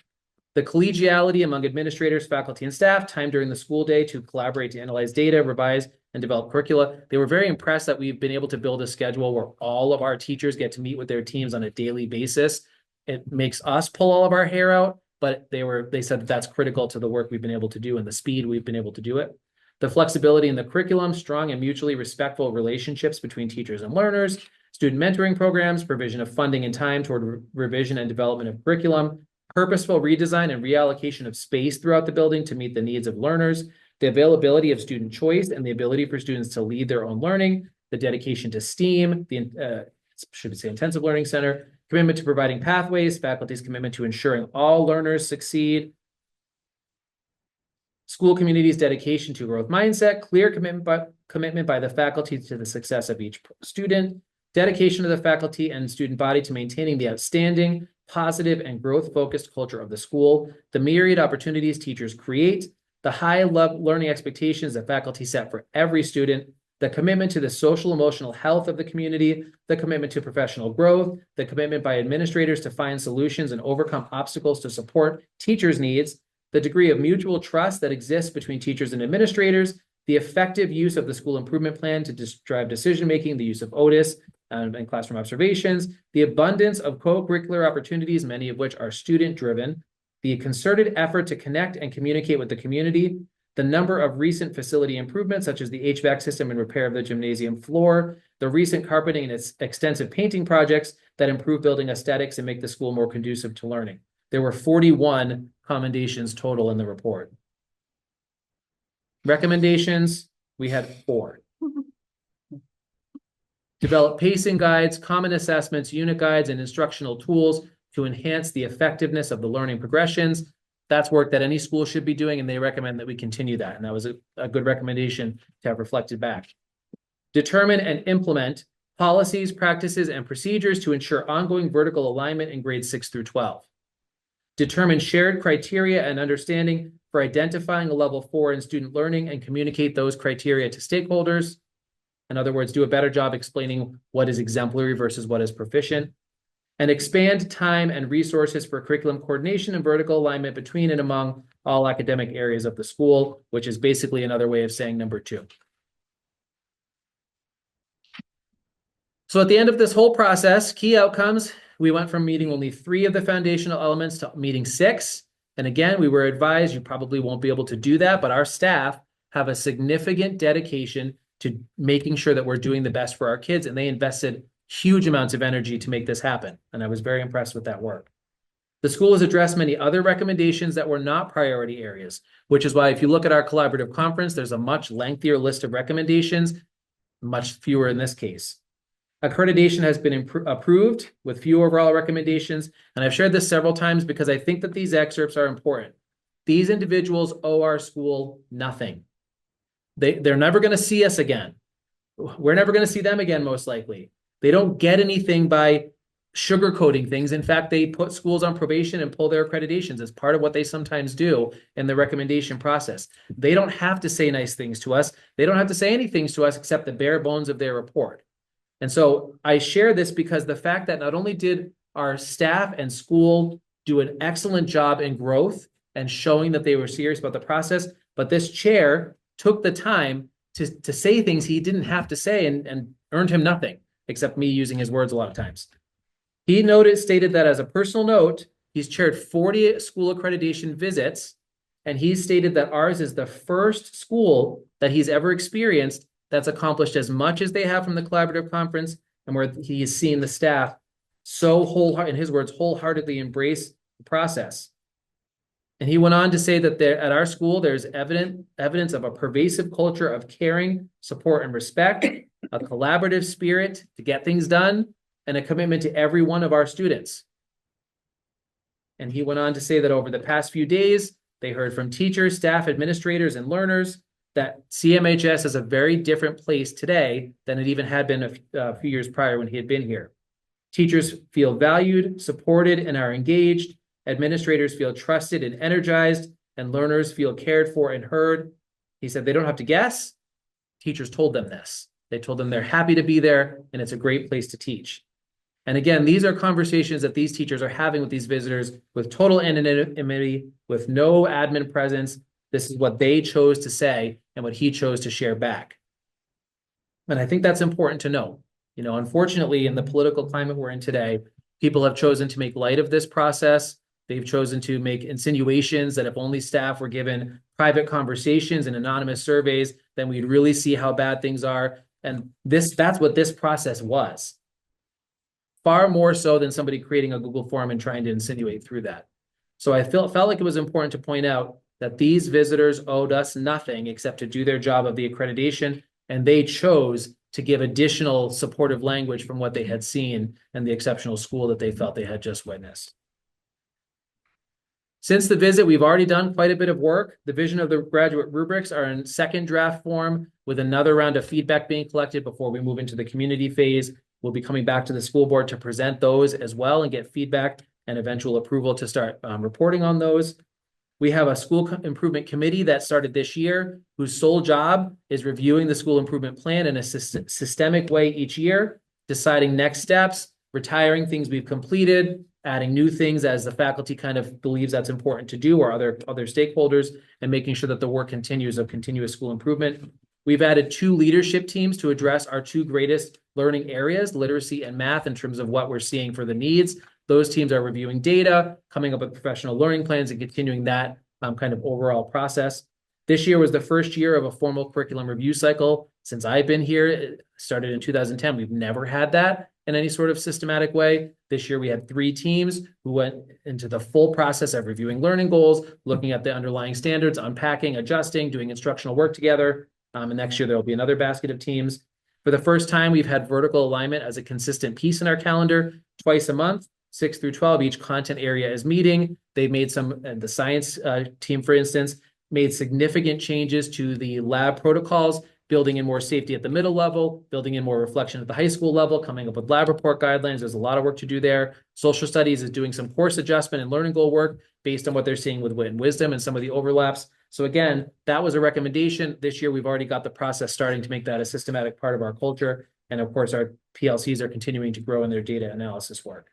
the collegiality among administrators, faculty, and staff, time during the school day to collaborate to analyze data, revise, and develop curricula. They were very impressed that we've been able to build a schedule where all of our teachers get to meet with their teams on a daily basis. It makes us pull all of our hair out, but they said that that's critical to the work we've been able to do and the speed we've been able to do it. The flexibility in the curriculum, strong and mutually respectful relationships between teachers and learners, student mentoring programs, provision of funding and time toward revision and development of curriculum, purposeful redesign and reallocation of space throughout the building to meet the needs of learners, the availability of student choice and the ability for students to lead their own learning, the dedication to STEAM, the intensive learning center, commitment to providing pathways, faculty's commitment to ensuring all learners succeed, school community's dedication to growth mindset, clear commitment by the faculty to the success of each student, dedication of the faculty and student body to maintaining the outstanding, positive, and growth-focused culture of the school, the myriad opportunities teachers create, the high learning expectations that faculty set for every student, the commitment to the social emotional health of the community, the commitment to professional growth, the commitment by administrators to find solutions and overcome obstacles to support teachers' needs, the degree of mutual trust that exists between teachers and administrators, the effective use of the school improvement plan to drive decision-making, the use of Otis and classroom observations, the abundance of co-curricular opportunities, many of which are student-driven, the concerted effort to connect and communicate with the community, the number of recent facility improvements, such as the HVAC system and repair of the gymnasium floor, the recent carpeting and its extensive painting projects that improve building aesthetics and make the school more conducive to learning. There were 41 commendations total in the report. Recommendations, we had 4. Develop pacing guides, common assessments, unit guides, and instructional tools to enhance the effectiveness of the learning progressions. That's work that any school should be doing, and they recommend that we continue that. And that was a good recommendation to have reflected back. Determine and implement policies, practices, and procedures to ensure ongoing vertical alignment in grades 6 through 12. Determine shared criteria and understanding for identifying a level 4 in student learning and communicate those criteria to stakeholders. In other words, do a better job explaining what is exemplary versus what is proficient. and expand time and resources for curriculum coordination and vertical alignment between and among all academic areas of the school, which is basically another way of saying number 2. So at the end of this whole process, key outcomes, we went from meeting only 3 of the foundational elements to meeting 6. And again, we were advised you probably won't be able to do that, but our staff have a significant dedication to making sure that we're doing the best for our kids, and they invested huge amounts of energy to make this happen. And I was very impressed with that work. The school has addressed many other recommendations that were not priority areas, which is why if you look at our collaborative conference, there's a much lengthier list of recommendations, much fewer in this case. Accreditation has been approved with few overall recommendations, and I've shared this several times because I think that these excerpts are important. These individuals owe our school nothing. They're never going to see us again. We're never going to see them again, most likely. They don't get anything by sugarcoating things. In fact, they put schools on probation and pull their accreditations as part of what they sometimes do in the recommendation process. They don't have to say nice things to us. They don't have to say anything to us except the bare bones of their report. And so I share this because the fact that not only did our staff and school do an excellent job in growth and showing that they were serious about the process, but this chair took the time to say things he didn't have to say and earned him nothing, except me using his words a lot of times. He stated that as a personal note, he's chaired 40 school accreditation visits, and he stated that ours is the first school that he's ever experienced that's accomplished as much as they have from the collaborative conference, and where he has seen the staff so in his words, wholeheartedly embrace the process. And he went on to say that at our school, there's evidence of a pervasive culture of caring, support, and respect, a collaborative spirit to get things done, and a commitment to every one of our students. And he went on to say that over the past few days, they heard from teachers, staff, administrators, and learners that CMHS is a very different place today than it even had been a few years prior when he had been here. Teachers feel valued, supported, and are engaged. Administrators feel trusted and energized, and learners feel cared for and heard. He said they don't have to guess. Teachers told them this. They told them they're happy to be there, and it's a great place to teach. And again, these are conversations that these teachers are having with these visitors with total anonymity, with no admin presence. This is what they chose to say and what he chose to share back. And I think that's important to know. You know, unfortunately, in the political climate we're in today, people have chosen to make light of this process. They've chosen to make insinuations that if only staff were given private conversations and anonymous surveys, then we'd really see how bad things are. And that's what this process was. Far more so than somebody creating a Google form and trying to insinuate through that. So I felt like it was important to point out that these visitors owed us nothing except to do their job of the accreditation, and they chose to give additional supportive language from what they had seen and the exceptional school that they felt they had just witnessed. Since the visit, we've already done quite a bit of work. The vision of the graduate rubrics are in second draft form with another round of feedback being collected before we move into the community phase. We'll be coming back to the school board to present those as well and get feedback and eventual approval to start reporting on those. We have a school improvement committee that started this year, whose sole job is reviewing the school improvement plan in a systemic way each year, deciding next steps, retiring things we've completed, adding new things as the faculty kind of believes that's important to do, or other stakeholders, and making sure that the work continues of continuous school improvement. We've added 2 leadership teams to address our 2 greatest learning areas, literacy and math, in terms of what we're seeing for the needs. Those teams are reviewing data, coming up with professional learning plans, and continuing that kind of overall process. This year was the first year of a formal curriculum review cycle since I've been here. It started in 2010. We've never had that in any sort of systematic way. This year we had 3 teams who went into the full process of reviewing learning goals, looking at the underlying standards, unpacking, adjusting, doing instructional work together. And next year there will be another basket of teams. For the first time, we've had vertical alignment as a consistent piece in our calendar twice a month. 6 through 12, each content area is meeting. They've made the science team, for instance, made significant changes to the lab protocols, building in more safety at the middle level, building in more reflection at the high school level, coming up with lab report guidelines. There's a lot of work to do there. Social studies is doing some course adjustment and learning goal work based on what they're seeing with wit and wisdom and some of the overlaps. So again, that was a recommendation. This year, we've already got the process starting to make that a systematic part of our culture. And of course, our PLCs are continuing to grow in their data analysis work.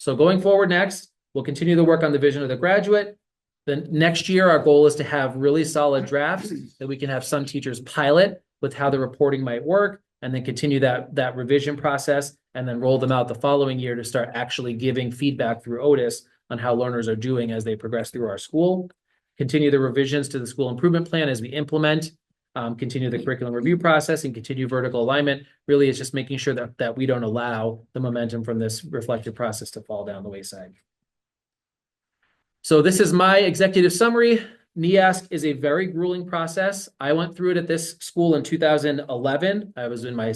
So going forward next, we'll continue the work on the vision of the graduate. Then next year, our goal is to have really solid drafts that we can have some teachers pilot with how the reporting might work, and then continue that revision process, and then roll them out the following year to start actually giving feedback through Otis on how learners are doing as they progress through our school. Continue the revisions to the school improvement plan as we implement, continue the curriculum review process, and continue vertical alignment. Really, it's just making sure that we don't allow the momentum from this reflective process to fall down the wayside. So this is my executive summary. NEASC is a very grueling process. I went through it at this school in 2011. I was in my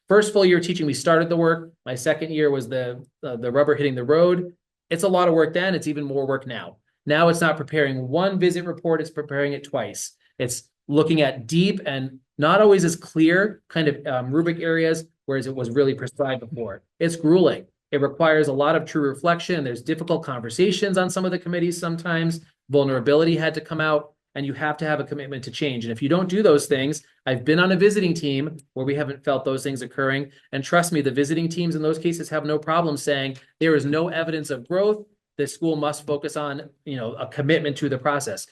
first full year teaching. We started the work. My second year was the rubber hitting the road. It's a lot of work then. It's even more work now. Now it's not preparing one visit report. It's preparing it twice. It's looking at deep and not always as clear kind of rubric areas, whereas it was really prescribed before. It's grueling. It requires a lot of true reflection. There's difficult conversations on some of the committees sometimes. Vulnerability had to come out, and you have to have a commitment to change. And if you don't do those things, I've been on a visiting team where we haven't felt those things occurring. And trust me, the visiting teams in those cases have no problem saying there is no evidence of growth. The school must focus on, a commitment to the process.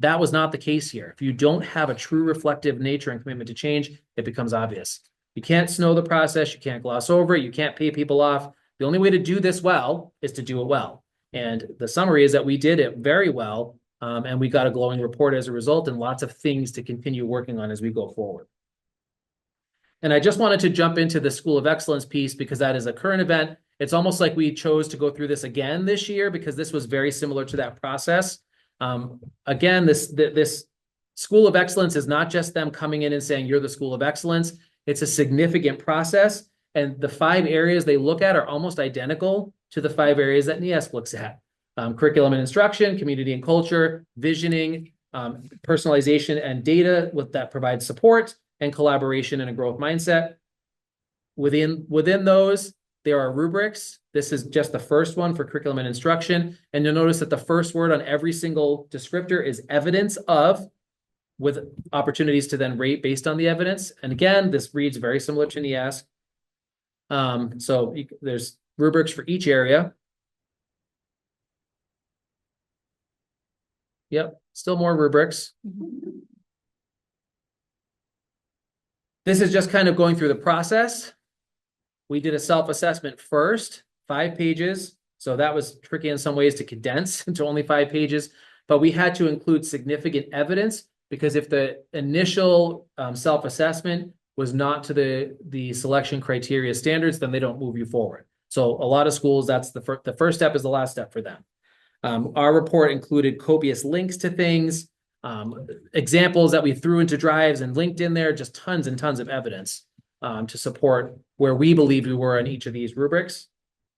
That was not the case here. If you don't have a true reflective nature and commitment to change, it becomes obvious. You can't snow the process. You can't gloss over it. You can't pay people off. The only way to do this well is to do it well. And the summary is that we did it very well, and we got a glowing report as a result, and lots of things to continue working on as we go forward. And I just wanted to jump into the School of Excellence piece because that is a current event. It's almost like we chose to go through this again this year because this was very similar to that process. Again, this School of Excellence is not just them coming in and saying, you're the School of Excellence. It's a significant process. And the 5 areas they look at are almost identical to the 5 areas that NEASC looks at. Curriculum and instruction, community and culture, visioning, personalization and data that provides support, and collaboration and a growth mindset. Within those, there are rubrics. This is just the first one for curriculum and instruction. And you'll notice that the first word on every single descriptor is evidence of, with opportunities to then rate based on the evidence. And again, this reads very similar to NEASC. So there's rubrics for each area. Yep, still more rubrics. This is just kind of going through the process. We did a self-assessment first, 5 pages. So that was tricky in some ways to condense into only 5 pages, but we had to include significant evidence because if the initial self-assessment was not to the selection criteria standards, then they don't move you forward. So a lot of schools, that's the first step is the last step for them. Our report included copious links to things, examples that we threw into drives and linked in there, just tons and tons of evidence to support where we believed we were in each of these rubrics.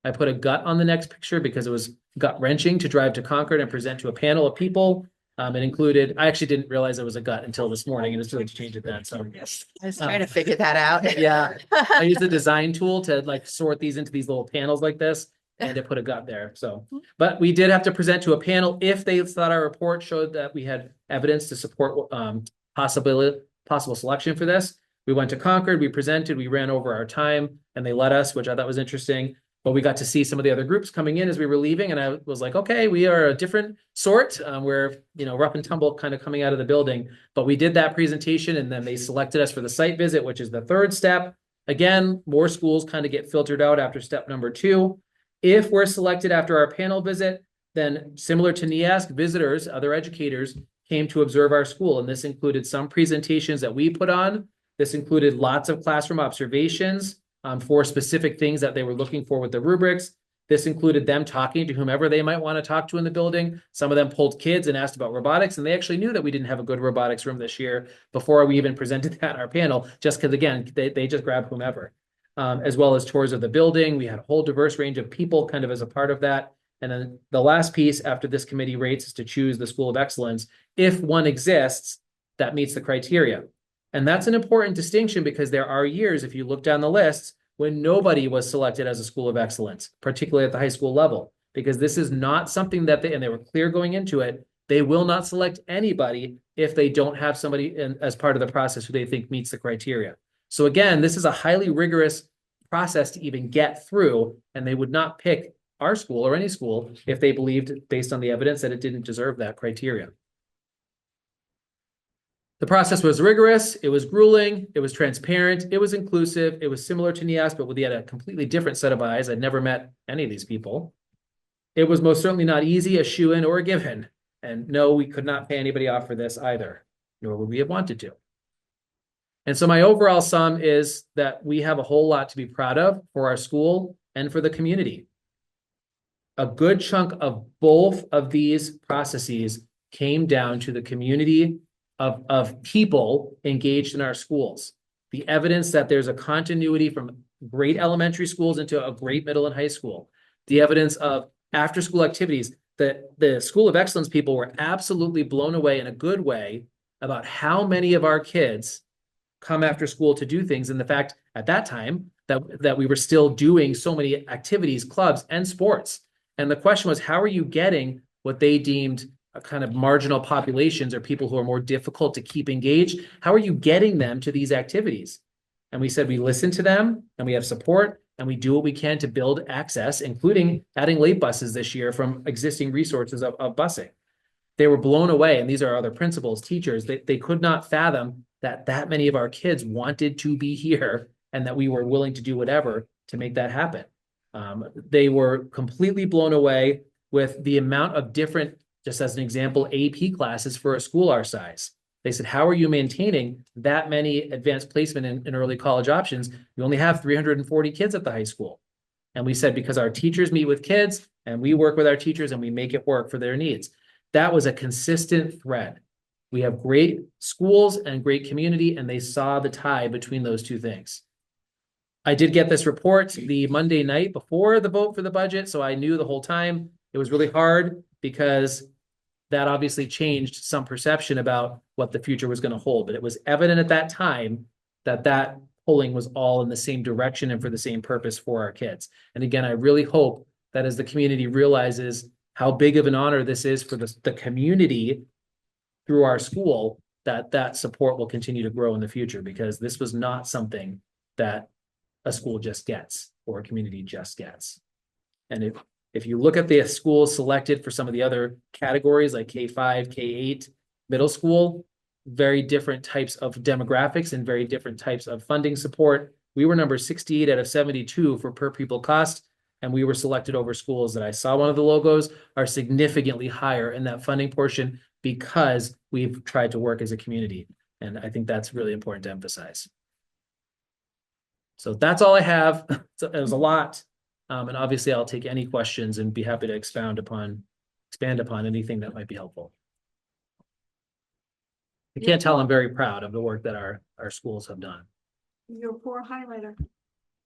I put a gut on the next picture because it was gut-wrenching to drive to Concord and present to a panel of people. It included, I actually didn't realize it was a gut until this morning, and it's really changed it then. So yes, I was trying to figure that out. Yeah, I used the design tool to sort these into these little panels like this, and to put a gut there. So, but we did have to present to a panel if they thought our report showed that we had evidence to support possible selection for this. We went to Concord, we presented, we ran over our time, and they let us, which I thought was interesting. But we got to see some of the other groups coming in as we were leaving, and I was like, okay, we are a different sort. We're, rough and tumble kind of coming out of the building. But we did that presentation, and then they selected us for the site visit, which is the 3rd step. Again, more schools kind of get filtered out after step number 2. If we're selected after our panel visit, then similar to NEASC, visitors, other educators, came to observe our school. And this included some presentations that we put on. This included lots of classroom observations for specific things that they were looking for with the rubrics. This included them talking to whomever they might want to talk to in the building. Some of them pulled kids and asked about robotics, and they actually knew that we didn't have a good robotics room this year before we even presented that in our panel, just because, again, they just grabbed whomever. As well as tours of the building. We had a whole diverse range of people kind of as a part of that. And then the last piece after this committee rates is to choose the School of Excellence. If one exists, that meets the criteria. And that's an important distinction because there are years, if you look down the list, when nobody was selected as a School of Excellence, particularly at the high school level, because this is not something that and they were clear going into it, they will not select anybody if they don't have somebody as part of the process who they think meets the criteria. So again, this is a highly rigorous process to even get through, and they would not pick our school or any school if they believed, based on the evidence, that it didn't deserve that criteria. The process was rigorous, it was grueling, it was transparent, it was inclusive, it was similar to NEASC, but with yet a completely different set of eyes. I'd never met any of these people. It was most certainly not easy, a shoo-in, or a given. And no, we could not pay anybody off for this either, nor would we have wanted to. And so my overall sum is that we have a whole lot to be proud of for our school and for the community. A good chunk of both of these processes came down to the community of people engaged in our schools. The evidence that there's a continuity from great elementary schools into a great middle and high school. The evidence of after-school activities, that the School of Excellence people were absolutely blown away in a good way about how many of our kids come after school to do things. And the fact at that time that we were still doing so many activities, clubs, and sports. And the question was, how are you getting what they deemed a kind of marginal populations or people who are more difficult to keep engaged? How are you getting them to these activities? And we said, we listen to them and we have support and we do what we can to build access, including adding late buses this year from existing resources of busing. They were blown away. And these are other principals, teachers, they could not fathom that many of our kids wanted to be here and that we were willing to do whatever to make that happen. They were completely blown away with the amount of different, just as an example, AP classes for a school our size. They said, how are you maintaining that many advanced placement in early college options? You only have 340 kids at the high school. And we said, because our teachers meet with kids and we work with our teachers and we make it work for their needs. That was a consistent thread. We have great schools and great community, and they saw the tie between those two things. I did get this report the Monday night before the vote for the budget, so I knew the whole time. It was really hard because that obviously changed some perception about what the future was going to hold. But it was evident at that time that polling was all in the same direction and for the same purpose for our kids. And again, I really hope that as the community realizes how big of an honor this is for the community through our school, that support will continue to grow in the future, because this was not something that a school just gets or a community just gets. And if you look at the schools selected for some of the other categories like K5, K8, middle school, very different types of demographics and very different types of funding support. We were number 68 out of 72 for per pupil cost, and we were selected over schools that I saw one of the logos are significantly higher in that funding portion because we've tried to work as a community. And I think that's really important to emphasize. So that's all I have. It was a lot. And obviously I'll take any questions and be happy to expand upon anything that might be helpful. You can't tell I'm very proud of the work that our schools have done. Your poor highlighter.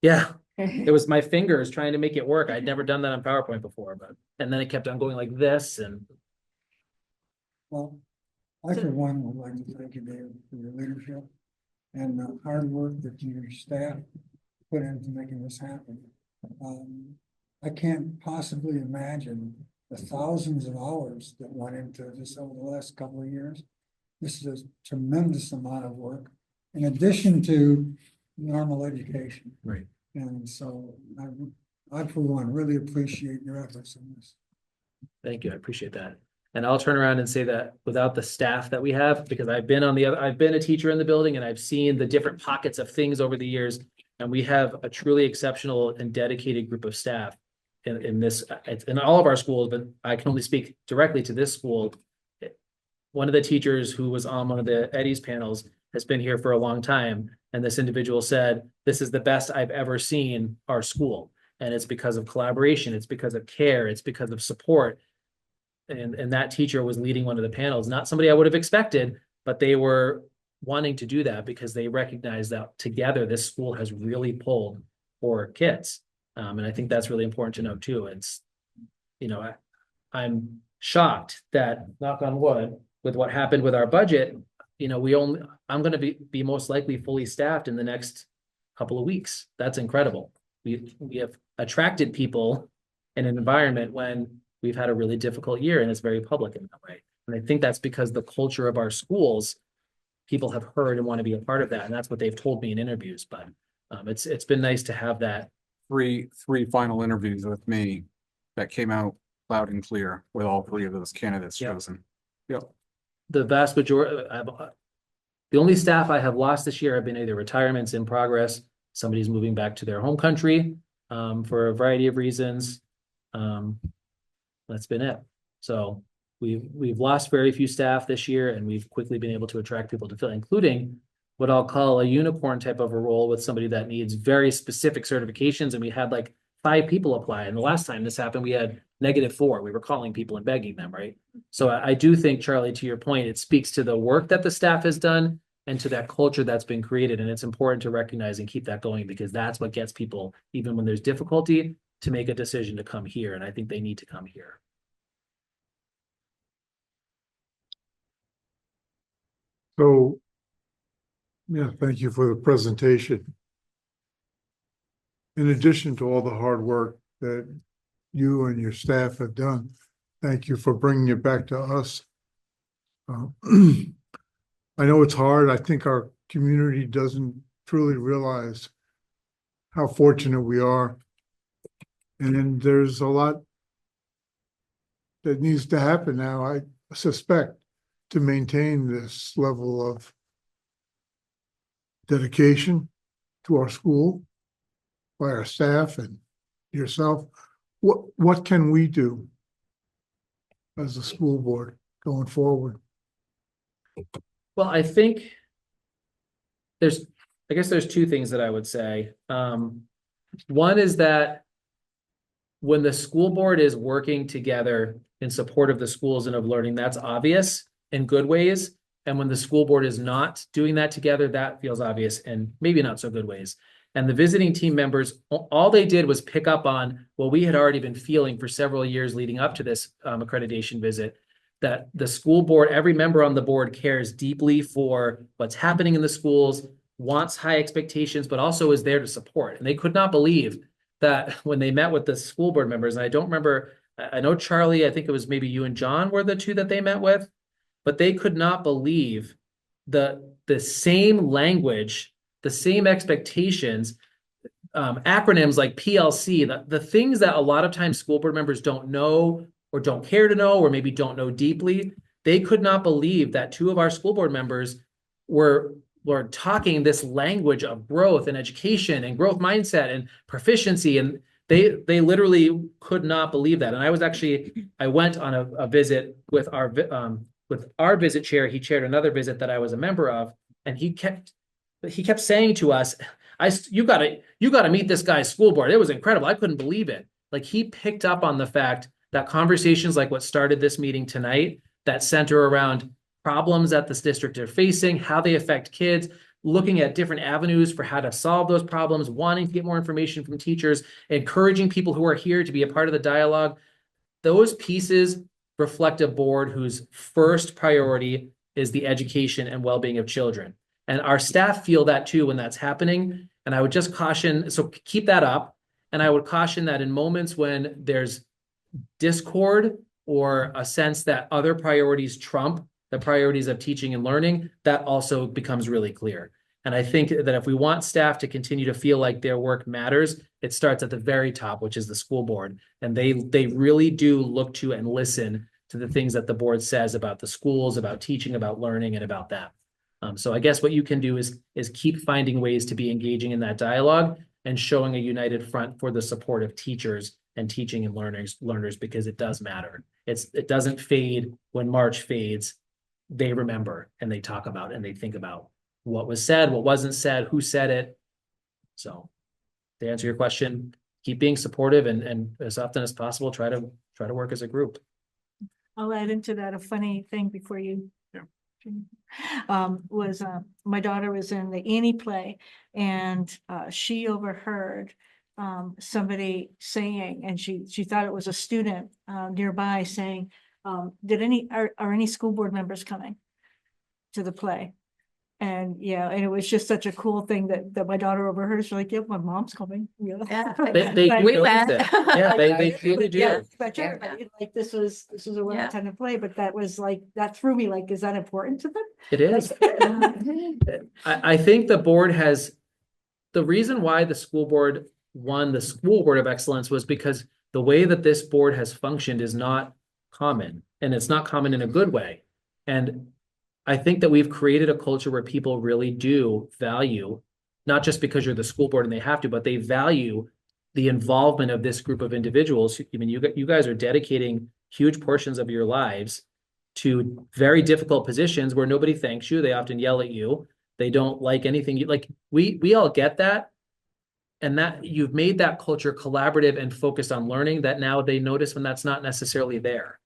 Yeah, it was my fingers trying to make it work. I'd never done that on PowerPoint before, and then it kept on going like this. And well, I for one would like to thank you, Dave, for your leadership and the hard work that your staff put into making this happen. I can't possibly imagine the thousands of hours that went into this over the last couple of years. This is a tremendous amount of work in addition to normal education. right. And so I for one really appreciate your efforts in this. Thank you. I appreciate that. And I'll turn around and say that without the staff that we have, because I've been a teacher in the building and I've seen the different pockets of things over the years. And we have a truly exceptional and dedicated group of staff in all of our schools, but I can only speak directly to this school. One of the teachers who was on one of the Eddie's panels has been here for a long time. And this individual said, this is the best I've ever seen our school. And it's because of collaboration. It's because of care. It's because of support. And that teacher was leading one of the panels, not somebody I would have expected, but they were wanting to do that because they recognize that together, this school has really pulled for kids. And I think that's really important to know too. It's, I'm shocked that, knock on wood, with what happened with our budget, I'm going to be most likely fully staffed in the next couple of weeks. That's incredible. We have attracted people in an environment when we've had a really difficult year, and it's very public in that way. And I think that's because the culture of our schools, people have heard and want to be a part of that. And that's what they've told me in interviews. But it's been nice to have that. Three final interviews with me. that came out loud and clear with all three of those candidates Yep. chosen. Yep. The vast majority, the only staff I have lost this year have been either retirements in progress, somebody's moving back to their home country, for a variety of reasons. That's been it. So we've lost very few staff this year, and we've quickly been able to attract people to fill, including what I'll call a unicorn type of a role with somebody that needs very specific certifications. And we had like 5 people apply. And the last time this happened, we had -4. We were calling people and begging them, right? So I do think, Charlie, to your point, it speaks to the work that the staff has done and to that culture that's been created. And it's important to recognize and keep that going, because that's what gets people, even when there's difficulty, to make a decision to come here. And I think they need to come here. So, yeah, thank you for the presentation. In addition to all the hard work that you and your staff have done, thank you for bringing it back to us. I know it's hard. I think our community doesn't truly realize how fortunate we are. And there's a lot that needs to happen now, I suspect, to maintain this level of dedication to our school by our staff and yourself. What can we do as a school board going forward? Well, I think I guess there's 2 things that I would say. One is that when the school board is working together in support of the schools and of learning, that's obvious in good ways. And when the school board is not doing that together, that feels obvious in maybe not so good ways. And the visiting team members, all they did was pick up on what we had already been feeling for several years leading up to this accreditation visit, that the school board, every member on the board cares deeply for what's happening in the schools, wants high expectations, but also is there to support. And they could not believe that when they met with the school board members, and I don't remember, I know Charlie, I think it was maybe you and John were the 2 that they met with, but they could not believe the same language, the same expectations, acronyms like PLC, the things that a lot of times school board members don't know or don't care to know, or maybe don't know deeply. They could not believe that 2 of our school board members were talking this language of growth and education and growth mindset and proficiency. And they literally could not believe that. And I went on a visit with our visit chair. He chaired another visit that I was a member of, and he kept saying to us, you gotta meet this guy's school board. It was incredible. I couldn't believe it. Like, he picked up on the fact that conversations like what started this meeting tonight, that center around problems that this district are facing, how they affect kids, looking at different avenues for how to solve those problems, wanting to get more information from teachers, encouraging people who are here to be a part of the dialogue. Those pieces reflect a board whose first priority is the education and well-being of children. And our staff feel that too when that's happening. And I would just caution, so keep that up. And I would caution that in moments when there's discord or a sense that other priorities trump the priorities of teaching and learning, that also becomes really clear. And I think that if we want staff to continue to feel like their work matters, it starts at the very top, which is the school board. And they really do look to and listen to the things that the board says about the schools, about teaching, about learning, and about that. So I guess what you can do is keep finding ways to be engaging in that dialogue and showing a united front for the support of teachers and teaching and learners, because it does matter. It doesn't fade when March fades. They remember and they talk about and they think about what was said, what wasn't said, who said it. So to answer your question, keep being supportive and as often as possible, try to work as a group. I'll add into that a funny thing before you. Yeah. My daughter was in the Annie play, and she overheard somebody saying, and she thought it was a student nearby saying, are any school board members coming to the play? And and it was just such a cool thing that my daughter overheard. She's like, "Yep, my mom's coming." Yeah. They But- We notice went. it. Yeah, they truly do. Yeah, but Yeah. like this was a well Yeah. attended play, but that was like, that threw me, like, is that important to them? It is. I think the board has, the reason why the school board won the School Board of Excellence was because the way that this board has functioned is not common, and it's not common in a good way. And I think that we've created a culture where people really do value, not just because you're the school board and they have to, but they value the involvement of this group of individuals. I mean, you guys are dedicating huge portions of your lives to very difficult positions where nobody thanks you. They often yell at you. They don't like anything you like. We all get that. And that you've made that culture collaborative and focused on learning, that now they notice when that's not necessarily there.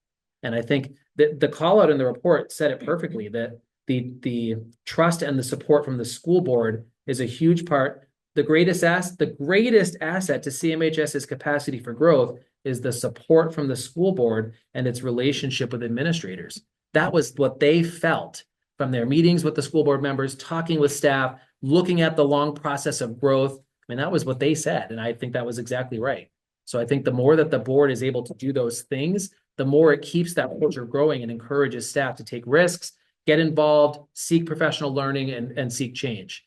And I think that the call out in the report said it perfectly, that the trust and the support from the school board is a huge part. The greatest asset to CMHS's capacity for growth is the support from the school board and its relationship with administrators. That was what they felt from their meetings with the school board members, talking with staff, looking at the long process of growth. I mean, that was what they said, and I think that was exactly right. So I think the more that the board is able to do those things, the more it keeps that culture growing and encourages staff to take risks, get involved, seek professional learning, and seek change.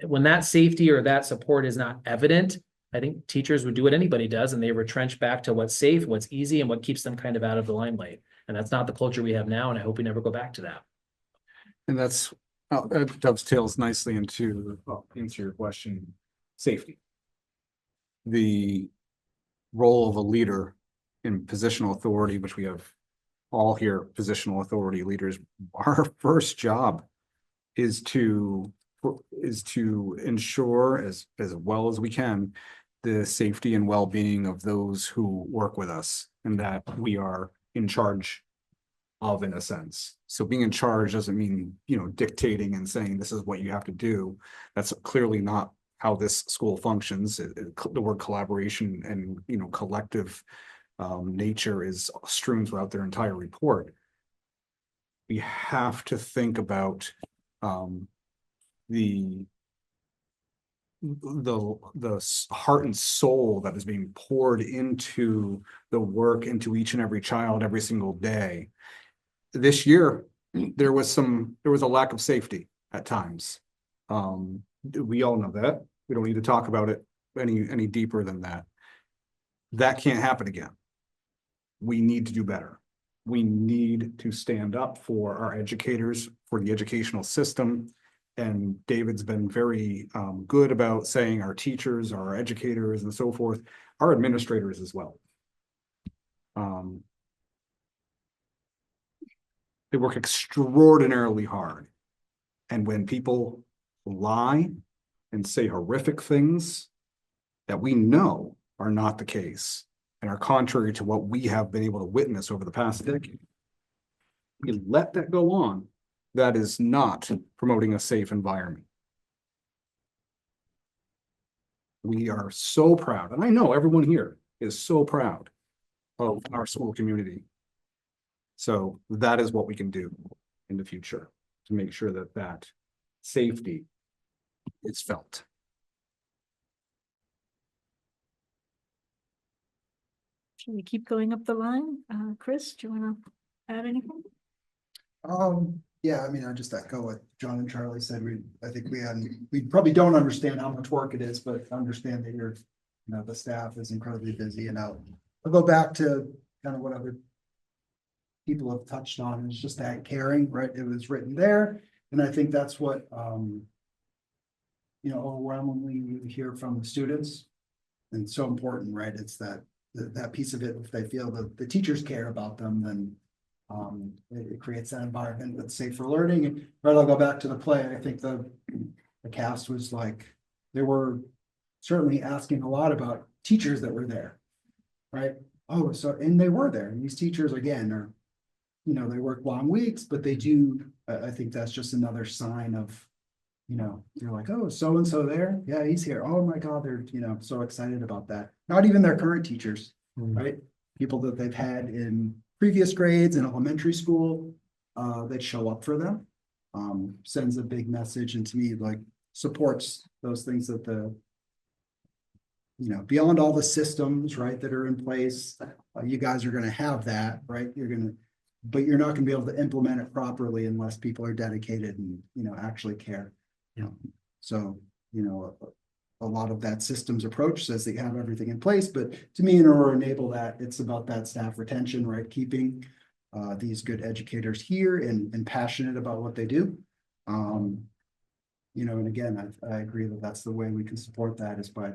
When that safety or that support is not evident, I think teachers would do what anybody does, and they retrench back to what's safe, what's easy, and what keeps them kind of out of the limelight. And that's not the culture we have now, and I hope we never go back to that. And that's, that dovetails nicely into, answer your question, safety. The role of a leader in positional authority, which we have all here, positional authority leaders, our first job is to ensure as well as we can the safety and well-being of those who work with us, and that we are in charge of, in a sense. So being in charge doesn't mean, dictating and saying this is what you have to do. That's clearly not how this school functions. The word collaboration and collective nature is strewn throughout their entire report. We have to think about the heart and soul that is being poured into the work, into each and every child every single day. This year, there was a lack of safety at times. We all know that. We don't need to talk about it any deeper than that. That can't happen again. We need to do better. We need to stand up for our educators, for the educational system. And David's been very good about saying our teachers, our educators, and so forth, our administrators as well. They work extraordinarily hard. And when people lie and say horrific things that we know are not the case and are contrary to what we have been able to witness over the past decade, we let that go on. That is not promoting a safe environment. We are so proud, and I know everyone here is so proud of our school community. So that is what we can do in the future to make sure that that safety is felt. Should we keep going up the line? Chris, do you want to add anything? Yeah, I mean, I just echo what John and Charlie said. I think we probably don't understand how much work it is, but understand that the staff is incredibly busy. And I'll go back to kind of what other people have touched on. It's just that caring, right? It was written there. And I think that's what, overwhelmingly you hear from the students. And so important, right? It's that piece of it. If they feel that the teachers care about them, then it creates that environment that's safe for learning. And right, I'll go back to the play. I think the cast was like, they were certainly asking a lot about teachers that were there, right? Oh, and they were there. And these teachers, again, are, they work long weeks, but they do, I think that's just another sign of, they're like, oh, so-and-so there. Yeah, he's here. Oh my God, they're, so excited about that. Not even their current teachers, right? People that they've had in previous grades in elementary school that show up for them, sends a big message, and to me, like, supports those things that beyond all the systems, right, that are in place, you guys are going to have that, right? But you're not going to be able to implement it properly unless people are dedicated and, actually care. So, a lot of that systems approach says that you have everything in place, but to me, in order to enable that, it's about that staff retention, right? Keeping these good educators here and passionate about what they do. You know, and again, I agree that that's the way we can support that is by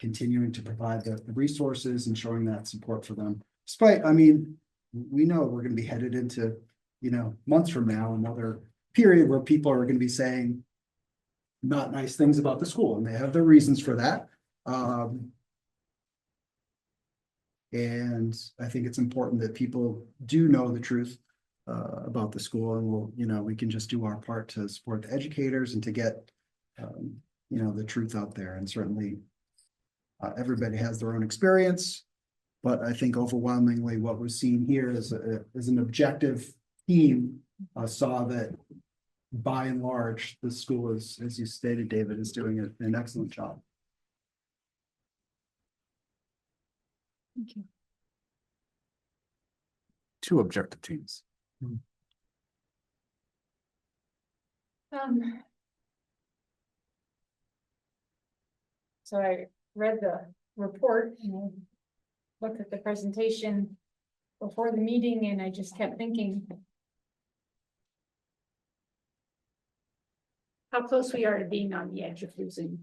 continuing to provide the resources and showing that support for them. Despite, I mean, we know we're gonna be headed into, you know, months from now, another period where people are gonna be saying not nice things about the school, and they have their reasons for that. And I think it's important that people do know the truth about the school, and we'll, you know, we can just do our part to support the educators and to get, you know, the truth out there. And certainly everybody has their own experience, but I think overwhelmingly what we're seeing here is an objective team saw that by and large, the school is, as you stated, David, is doing an excellent job. Thank you. Two objective teams. So I read the report and I looked at the presentation before the meeting and I just kept thinking how close we are to being on the edge of losing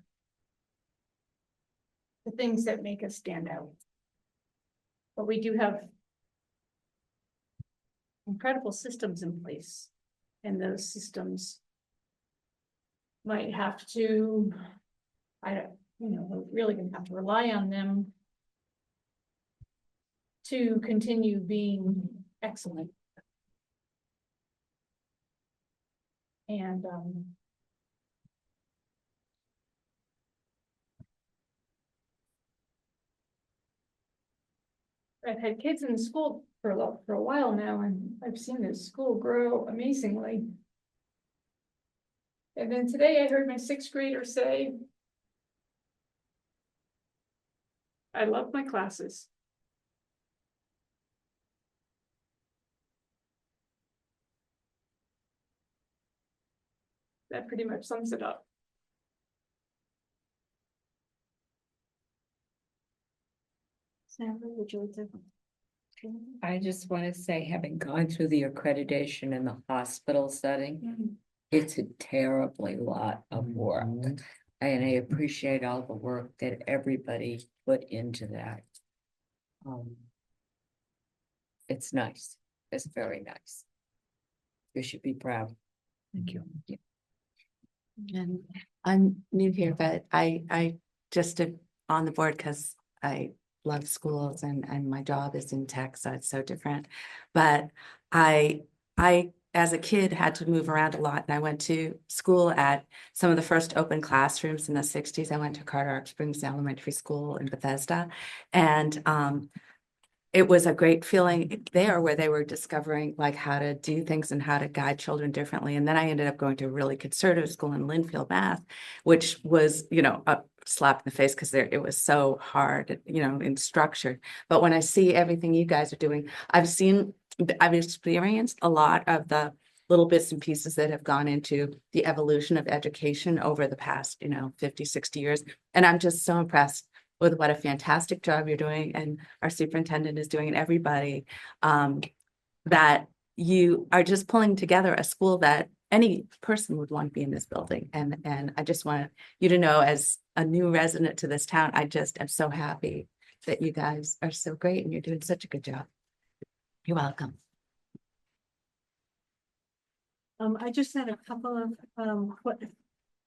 the things that make us stand out. But we do have incredible systems in place, and those systems might have to, we're really gonna have to rely on them to continue being excellent. And I've had kids in the school for a while now, and I've seen this school grow amazingly. And then today I heard my 6th grader say, I love my classes. That pretty much sums it up. Sandra, would you like to? I just want to say, having gone through the accreditation in the hospital setting, it's a terribly lot of work. And I appreciate all the work that everybody put into that. It's nice. It's very nice. You should be proud. Thank you. And I'm new here, but I just on the board because I love schools and my job is in tech, so it's so different. But I as a kid had to move around a lot, and I went to school at some of the first open classrooms in the 60s. I went to Carter Arc Springs Elementary School in Bethesda, and it was a great feeling there where they were discovering like how to do things and how to guide children differently. And then I ended up going to a really conservative school in Linfield, Math, which was, you know, a slap in the face because it was so hard, you know, and structured. But when I see everything you guys are doing, I've experienced a lot of the little bits and pieces that have gone into the evolution of education over the past, 50, 60 years. And I'm just so impressed with what a fantastic job you're doing and our superintendent is doing and everybody, that you are just pulling together a school that any person would want to be in this building. And I just want you to know, as a new resident to this town, I just am so happy that you guys are so great and you're doing such a good job. You're welcome. I just had a couple of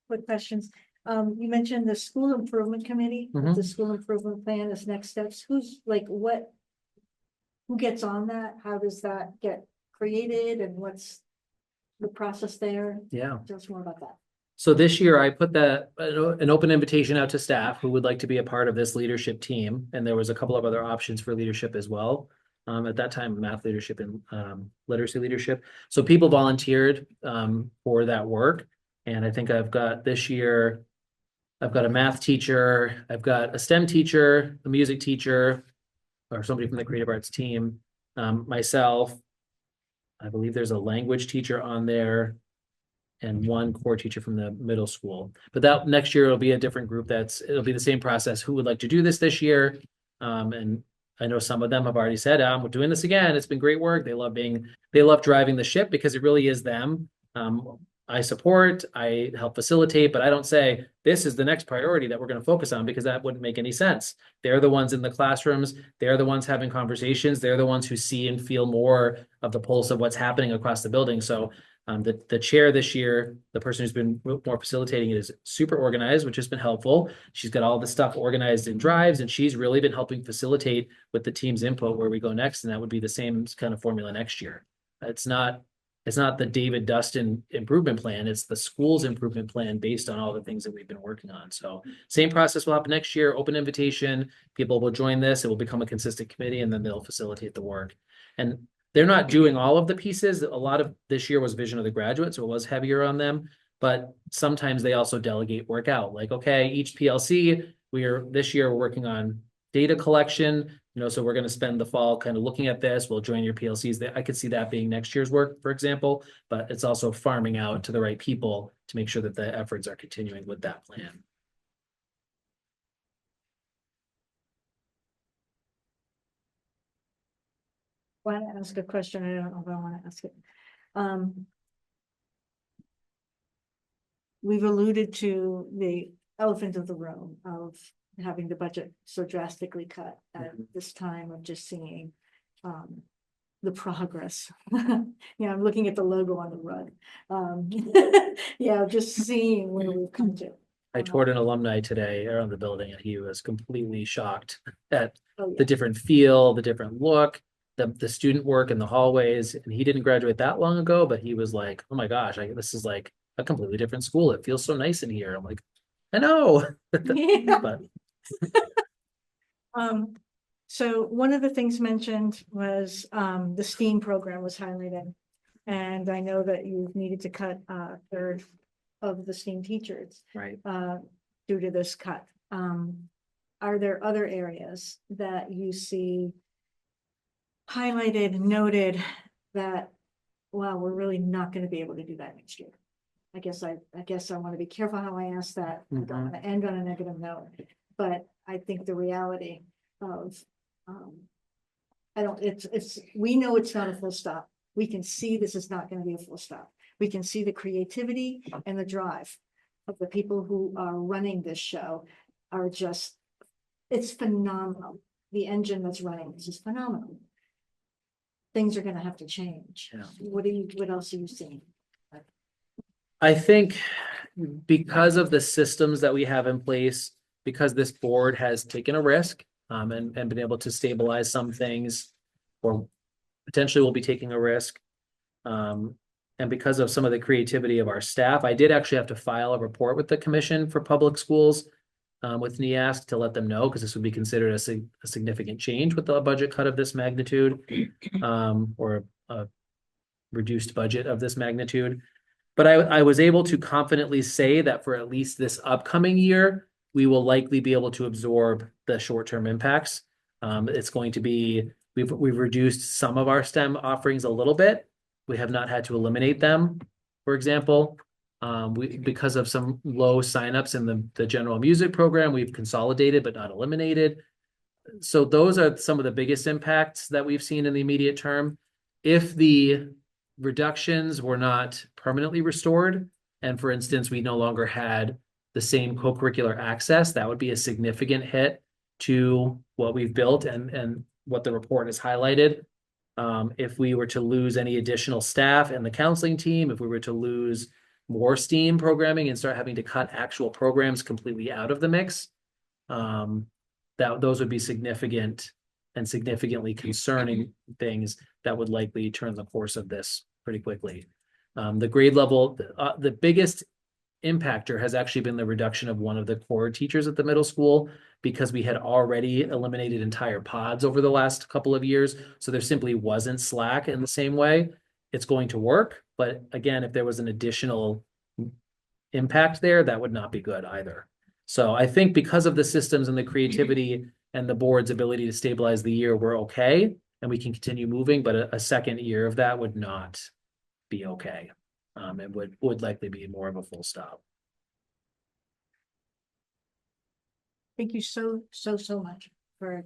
quick questions. You mentioned the school improvement committee, Mhm. the school improvement plan is next steps. Who gets on that? How does that get created and what's the process there? Yeah. Tell us more about that. So this year I put an open invitation out to staff who would like to be a part of this leadership team. And there was a couple of other options for leadership as well. At that time, math leadership and literacy leadership. So people volunteered for that work. And I think I've got this year, I've got a math teacher, I've got a STEM teacher, a music teacher, or somebody from the creative arts team, myself. I believe there's a language teacher on there. and one core teacher from the middle school. But that next year it'll be a different group. It'll be the same process. Who would like to do this year? And I know some of them have already said, we're doing this again. It's been great work. They love driving the ship because it really is them. I support, I help facilitate, but I don't say this is the next priority that we're going to focus on, because that wouldn't make any sense. They're the ones in the classrooms. They're the ones having conversations. They're the ones who see and feel more of the pulse of what's happening across the building. So the chair this year, the person who's been more facilitating it, is super organized, which has been helpful. She's got all the stuff organized in drives, and she's really been helping facilitate with the team's input where we go next. And that would be the same kind of formula next year. It's not the David Dustin improvement plan. It's the school's improvement plan based on all the things that we've been working on. So same process will happen next year, open invitation. People will join this. It will become a consistent committee, and then they'll facilitate the work. And they're not doing all of the pieces. A lot of this year was vision of the graduate, so it was heavier on them. But sometimes they also delegate work out. Like, okay, each PLC, this year we're working on data collection. So we're going to spend the fall kind of looking at this. We'll join your PLCs. I could see that being next year's work, for example, but it's also farming out to the right people to make sure that the efforts are continuing with that plan. Want to ask a question? I don't know if I want to ask it. We've alluded to the elephant of the room of having the budget so drastically cut at this time of just seeing the progress. Yeah, I'm looking at the logo on the rug. Yeah, just seeing where we've come to. I toured an alumni today around the building, and he was completely shocked at Oh, yeah. the different feel, the different look, the student work in the hallways. And he didn't graduate that long ago, but he was like, oh my gosh, this is like a completely different school. It feels so nice in here. I'm like, I know. Yeah. But So one of the things mentioned was the STEAM program was highlighted. And I know that you've needed to cut a third of the STEAM teachers right. due to this cut. Are there other areas that you see highlighted, noted that, wow, we're really not going to be able to do that next year? I guess I want to be careful how I ask that. I don't want to end on a negative note, but I think the reality of, we know it's not a full stop. We can see this is not going to be a full stop. We can see the creativity and the drive of the people who are running this show are just, it's phenomenal. The engine that's running this is phenomenal. Things are going to have to change. Yeah. What else are you seeing? I think because of the systems that we have in place, because this board has taken a risk and been able to stabilize some things, or potentially will be taking a risk. And because of some of the creativity of our staff, I did actually have to file a report with the Commission for Public Schools with NEASC to let them know, because this would be considered a significant change with the budget cut of this magnitude, or a reduced budget of this magnitude. But I was able to confidently say that for at least this upcoming year, we will likely be able to absorb the short-term impacts. It's going to be, we've reduced some of our STEM offerings a little bit. We have not had to eliminate them, for example. Because of some low signups in the general music program, we've consolidated but not eliminated. So those are some of the biggest impacts that we've seen in the immediate term. If the reductions were not permanently restored, and for instance, we no longer had the same co-curricular access, that would be a significant hit to what we've built and what the report has highlighted. If we were to lose any additional staff and the counseling team, if we were to lose more STEAM programming and start having to cut actual programs completely out of the mix, those would be significant and significantly concerning things that would likely turn the course of this pretty quickly. The grade level, the biggest impactor has actually been the reduction of one of the core teachers at the middle school, because we had already eliminated entire pods over the last couple of years. So there simply wasn't slack in the same way. It's going to work, but again, if there was an additional impact there, that would not be good either. So I think because of the systems and the creativity and the board's ability to stabilize the year, we're okay and we can continue moving, but a second year of that would not be okay. and would likely be more of a full stop. Thank you so much.